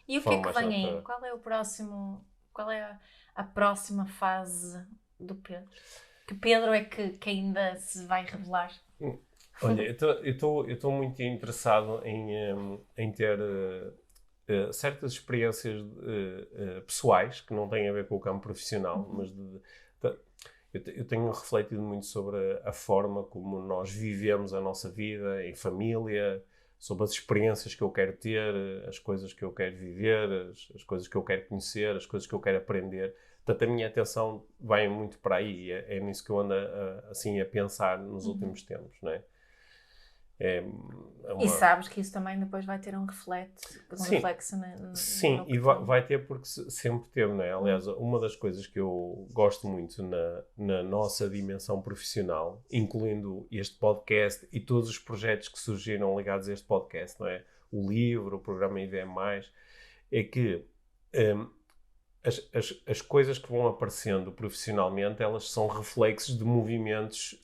E o que é que vem aí? Qual é a próxima fase do Pedro? Que Pedro é que ainda se vai revelar? Olha, eu estou muito interessado em ter certas experiências pessoais que não têm a ver com o campo profissional, mas eu tenho refletido muito sobre a forma como nós vivemos a nossa vida em família, sobre as experiências que eu quero ter, as coisas que eu quero viver, as coisas que eu quero conhecer, as coisas que eu quero aprender. Portanto, a minha atenção vai muito para aí. É nisso que eu ando assim a pensar nos últimos tempos, não é? E sabes que isso também depois vai ter um reflexo Sim, e vai ter porque sempre teve, não é? Aliás, uma das coisas que eu gosto muito na nossa dimensão profissional, incluindo este podcast e todos os projetos que surgiram ligados a este podcast, não é? O livro, o programa IVM+, é que as coisas que vão aparecendo profissionalmente, elas são reflexos de movimentos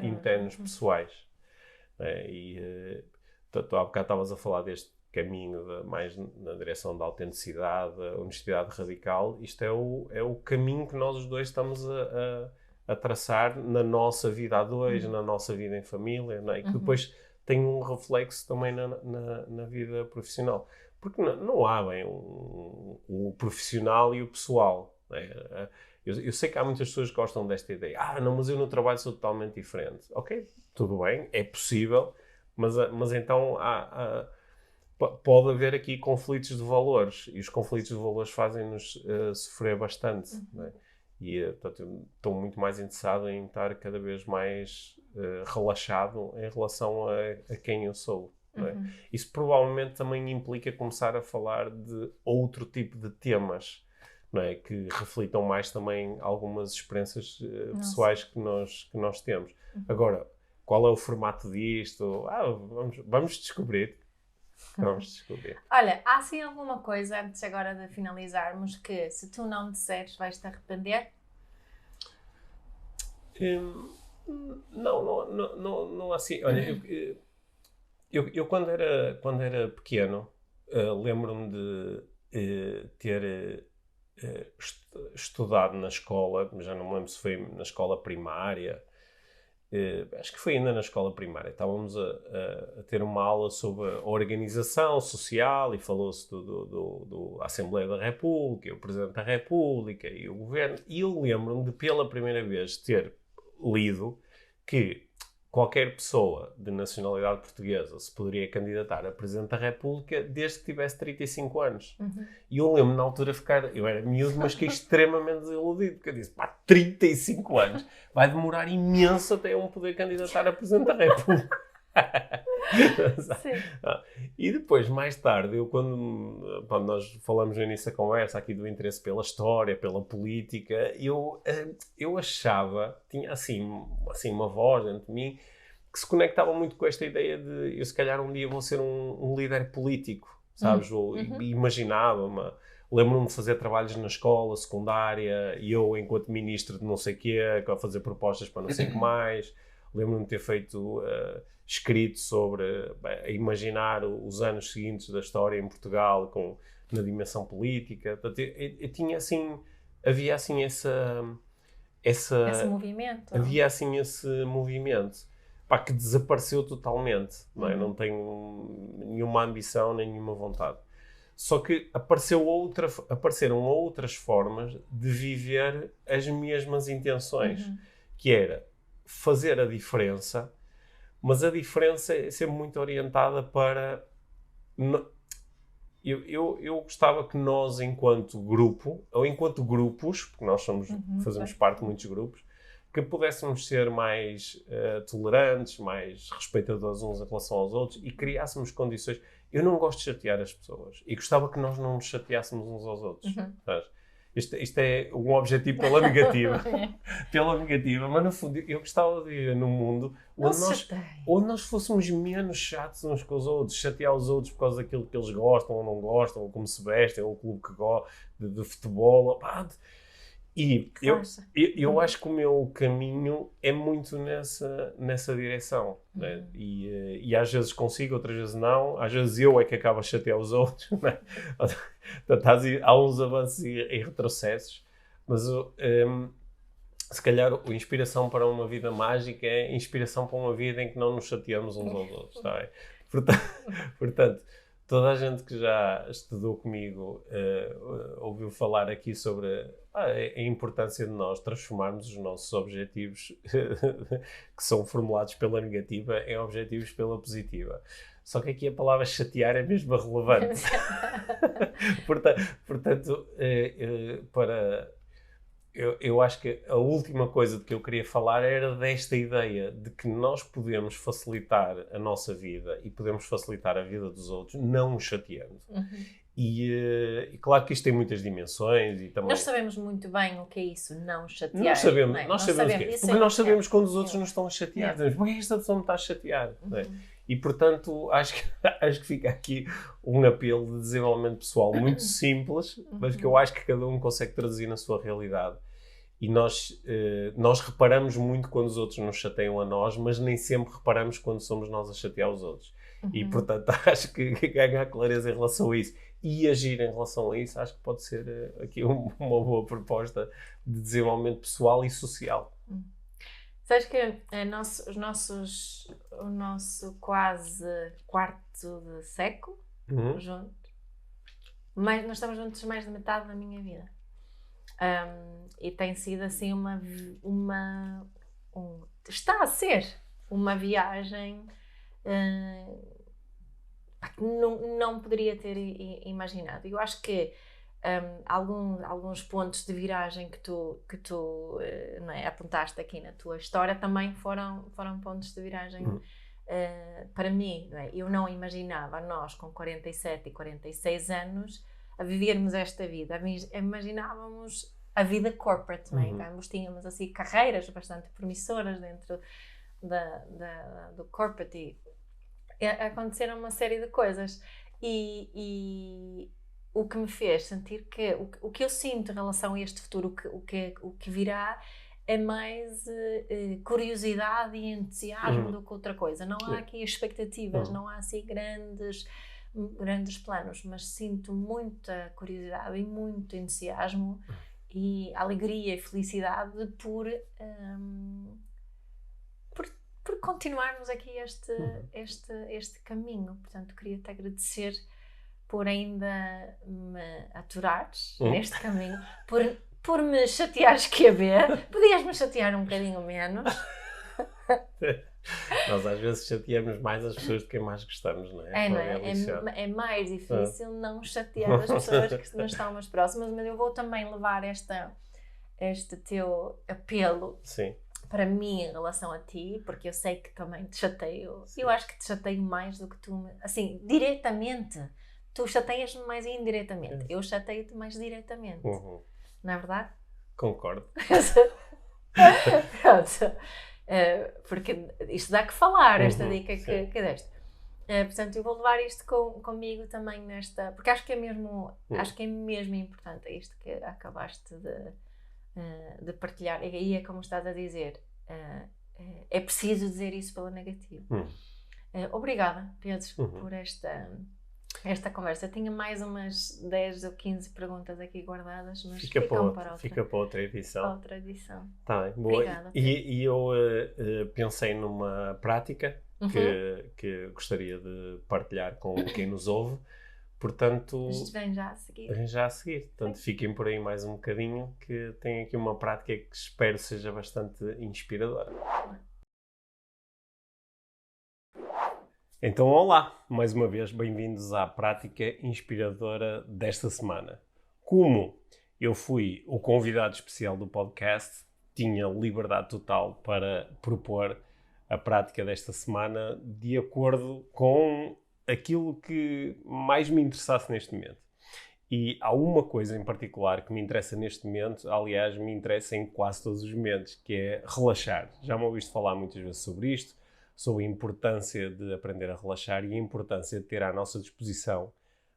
internos pessoais. Tu há bocado estavas a falar deste caminho mais na direção da autenticidade, da honestidade radical. Isto é o caminho que nós os dois estamos a traçar na nossa vida a dois, na nossa vida em família, não é? E que depois tem um reflexo também na vida profissional. Porque não há bem o profissional e o pessoal. Não é? Eu sei que há muitas pessoas que gostam desta ideia. Não, mas eu no trabalho sou totalmente diferente. Ok, tudo bem, é possível, mas então pode haver aqui conflitos de valores, e os conflitos de valores fazem-nos sofrer bastante. Não é? E portanto, estou muito mais interessado em estar cada vez mais relaxado em relação a quem eu sou. Não é? Isso provavelmente também implica começar a falar de outro tipo de temas, não é? Que reflitam mais também algumas experiências pessoais que nós temos. Agora, qual é o formato disto? Vamos descobrir. Vamos descobrir. Olha, há assim alguma coisa, antes agora de finalizarmos, que se tu não disseres vais-te arrepender? Não assim. Olha, eu quando era pequeno, lembro-me de ter estudado na escola, já não me lembro se foi na escola primária, acho que foi ainda na escola primária, estávamos a ter uma aula sobre a organização social e falou-se do Assembleia da República, e o Presidente da República e o Governo, e eu lembro-me de pela primeira vez ter lido que qualquer pessoa de nacionalidade portuguesa se poderia candidatar a Presidente da República desde que tivesse 35 anos. E eu lembro na altura eu era miúdo, mas fiquei extremamente desiludido, porque eu disse, 35 anos, vai demorar imenso até eu me poder candidatar a Presidente da República. E depois, mais tarde, quando nós falamos no início da conversa aqui do interesse pela história, pela política, eu achava, tinha assim uma voz dentro de mim que se conectava muito com esta ideia de eu se calhar um dia vou ser um líder político, sabes? Imaginava-me, lembro-me de fazer trabalhos na escola secundária e eu enquanto ministro de não sei o quê, a fazer propostas para não sei o que mais. Lembro-me de ter feito escrito sobre a imaginar os anos seguintes da história em Portugal na dimensão política. Portanto, eu tinha assim, havia assim esse movimento. Havia assim esse movimento que desapareceu totalmente. Não é? Não tenho nenhuma ambição nem nenhuma vontade. Só que apareceram outras formas de viver as mesmas intenções, que era fazer a diferença, mas a diferença é sempre muito orientada para... Eu gostava que nós, enquanto grupo, ou enquanto grupos, porque nós fazemos parte de muitos grupos, que pudéssemos ser mais tolerantes, mais respeitadores uns em relação aos outros e criássemos condições... Eu não gosto de chatear as pessoas e gostava que nós não nos chateássemos uns aos outros. Isto é um objetivo pela negativa. Mas no fundo eu gostava de viver num mundo onde nós fôssemos menos chatos uns com os outros, chatear os outros por causa daquilo que eles gostam ou não gostam, ou como se vestem, ou o clube que gosta de futebol. E eu acho que o meu caminho é muito nessa direção. Né? E às vezes consigo, outras vezes não. Às vezes eu é que acabo a chatear os outros. Né? Há uns avanços e retrocessos. Mas se calhar a inspiração para uma vida mágica é inspiração para uma vida em que não nos chateamos uns aos outros. Tá bem? Portanto, toda a gente que já estudou comigo ouviu falar aqui sobre a importância de nós transformarmos os nossos objetivos que são formulados pela negativa em objetivos pela positiva. Só que aqui a palavra chatear é mesmo relevante. Portanto, eu acho que a última coisa de que eu queria falar era desta ideia de que nós podemos facilitar a nossa vida e podemos facilitar a vida dos outros não os chateando. E claro que isto tem muitas dimensões e também... Nós sabemos muito bem o que é isso, não chatear. Nós sabemos o que é. Porque nós sabemos quando os outros nos estão a chatear. Dizemos, porque esta pessoa me está a chatear? E, portanto, acho que fica aqui um apelo de desenvolvimento pessoal muito simples, mas que eu acho que cada um consegue traduzir na sua realidade. E nós reparamos muito quando os outros nos chateiam a nós, mas nem sempre reparamos quando somos nós a chatear os outros. E, portanto, acho que ganhar clareza em relação a isso e agir em relação a isso, acho que pode ser aqui uma boa proposta de desenvolvimento pessoal e social. Sabes que o nosso quase quarto de século juntos, mas nós estamos juntos mais de metade da minha vida. E tem sido assim está a ser uma viagem que não poderia ter imaginado. Eu acho que alguns pontos de viragem que tu não é, apontaste aqui na tua história também foram pontos de viragem para mim. Não é? Eu não imaginava nós com 47 e 46 anos a vivermos esta vida. Imaginávamos a vida corporate, não é? Então, tínhamos assim carreiras bastante promissoras dentro do corporate e aconteceram uma série de coisas e o que me fez sentir que o que eu sinto em relação a este futuro, o que virá é mais curiosidade e entusiasmo do que outra coisa. Não há aqui expectativas, não há assim grandes planos, mas sinto muita curiosidade e muito entusiasmo e alegria e felicidade por por continuarmos aqui este caminho. Portanto, queria-te agradecer por ainda me aturares neste caminho, por me chateares que a ver. Podias-me chatear um bocadinho menos. Nós às vezes chateamos mais as pessoas de quem mais gostamos, não é? Não é? É mais difícil não chatear as pessoas que nos estão mais próximas, mas eu vou também levar este teu apelo Sim. para mim em relação a ti, porque eu sei que também te chateio. Sim. Eu acho que te chateio mais do que tu me... Assim, diretamente. Tu chateias-me mais indiretamente. Eu chateio-te mais diretamente. Não é verdade? Concordo. Pronto. Porque isto dá que falar, esta dica que deste. Portanto, eu vou levar isto comigo também nesta... Porque acho que é mesmo importante isto que acabaste de partilhar. E aí é como estás a dizer. É preciso dizer isso pela negativa. Obrigada, Pedro, por esta conversa. Eu tinha mais umas 10 ou 15 perguntas aqui guardadas, mas fica para outra edição. Para outra edição. Tá bem, boa. Obrigada. E eu pensei numa prática que gostaria de partilhar com quem nos ouve. Portanto, isto vem já a seguir. Portanto, fiquem por aí mais um bocadinho, que tem aqui uma prática que espero seja bastante inspiradora. Então, olá! Mais uma vez, bem-vindos à prática inspiradora desta semana. Como eu fui o convidado especial do podcast, tinha liberdade total para propor a prática desta semana de acordo com aquilo que mais me interessasse neste momento. E há uma coisa em particular que me interessa neste momento, aliás, me interessa em quase todos os momentos, que é relaxar. Já me ouviste falar muitas vezes sobre isto, sobre a importância de aprender a relaxar e a importância de ter à nossa disposição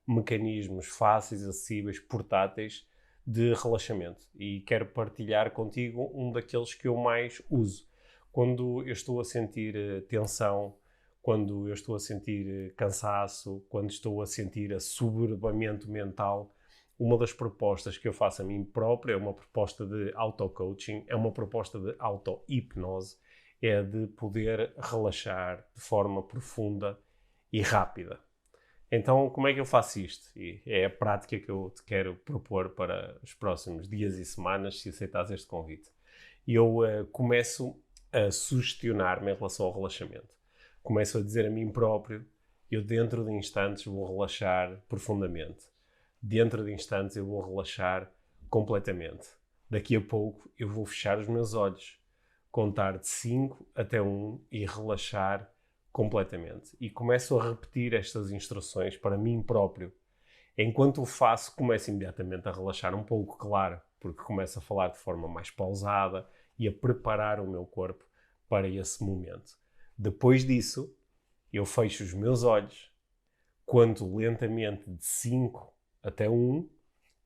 mecanismos fáceis, acessíveis, portáteis de relaxamento. E quero partilhar contigo um daqueles que eu mais uso. Quando eu estou a sentir tensão, quando eu estou a sentir cansaço, quando estou a sentir assoberbamento mental, uma das propostas que eu faço a mim próprio é uma proposta de auto-coaching, é uma proposta de auto-hipnose, é de poder relaxar de forma profunda e rápida. Então, como é que eu faço isto? E é a prática que eu te quero propor para os próximos dias e semanas, se aceitares este convite. Eu começo a sugestionar-me em relação ao relaxamento. Começo a dizer a mim próprio, eu dentro de instantes vou relaxar profundamente. Dentro de instantes eu vou relaxar completamente. Daqui a pouco eu vou fechar os meus olhos, contar de 5 até 1 e relaxar completamente. E começo a repetir estas instruções para mim próprio. Enquanto o faço, começo imediatamente a relaxar um pouco, claro, porque começo a falar de forma mais pausada e a preparar o meu corpo para esse momento. Depois disso, eu fecho os meus olhos, conto lentamente de 5 até 1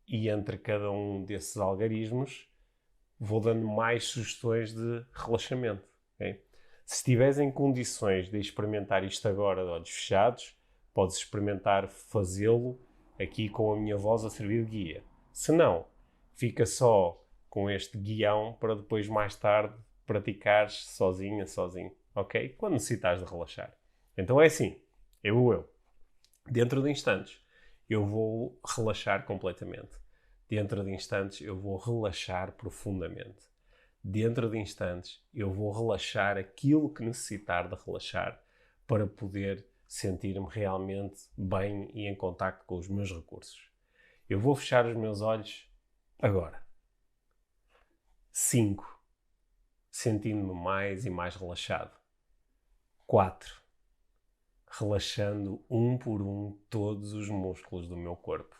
e entre cada um desses algarismos vou dando mais sugestões de relaxamento. Okay? Se estiveres em condições de experimentar isto agora de olhos fechados, podes experimentar fazê-lo aqui com a minha voz a servir de guia. Se não, fica só com este guião para depois mais tarde praticares sozinho. Ok? Quando necessitares de relaxar. Então é assim, eu. Dentro de instantes, eu vou relaxar completamente. Dentro de instantes, eu vou relaxar profundamente. Dentro de instantes, eu vou relaxar aquilo que necessitar de relaxar para poder sentir-me realmente bem e em contacto com os meus recursos. Eu vou fechar os meus olhos agora. 5. Sentindo-me mais e mais relaxado. 4. Relaxando um por um todos os músculos do meu corpo.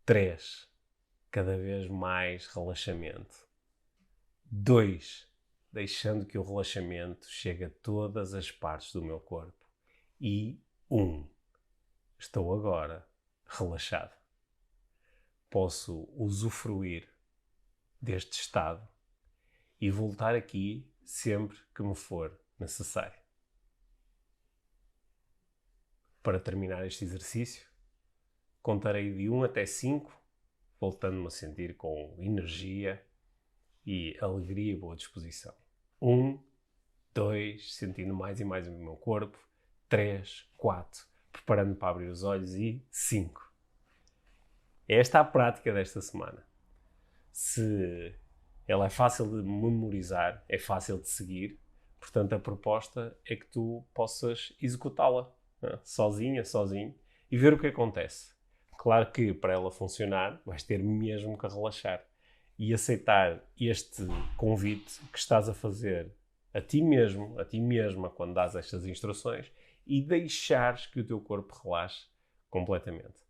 3. Cada vez mais relaxamento. 2. Deixando que o relaxamento chegue a todas as partes do meu corpo. E 1. Estou agora relaxado. Posso usufruir deste estado e voltar aqui sempre que me for necessário. Para terminar este exercício, contarei de 1 até 5, voltando-me a sentir com energia e alegria e boa disposição. 1, 2, sentindo mais e mais o meu corpo, 3, 4, preparando para abrir os olhos e 5. Esta é a prática desta semana. Se ela é fácil de memorizar, é fácil de seguir, portanto a proposta é que tu possas executá-la, sozinha, sozinho, e ver o que acontece. Claro que para ela funcionar vais ter mesmo que relaxar e aceitar este convite que estás a fazer a ti mesmo, a ti mesma, quando dás estas instruções, e deixares que o teu corpo relaxe completamente.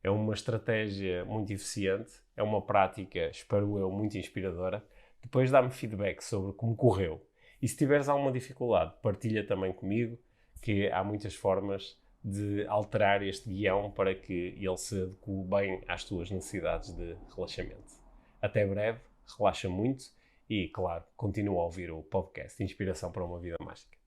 É uma estratégia muito eficiente, é uma prática, espero eu, muito inspiradora. Depois dá-me feedback sobre como correu. E se tiveres alguma dificuldade, partilha também comigo, que há muitas formas de alterar este guião para que ele se adeque bem às tuas necessidades de relaxamento. Até breve, relaxa muito e, claro, continua a ouvir o podcast Inspiração para uma Vida Mágica.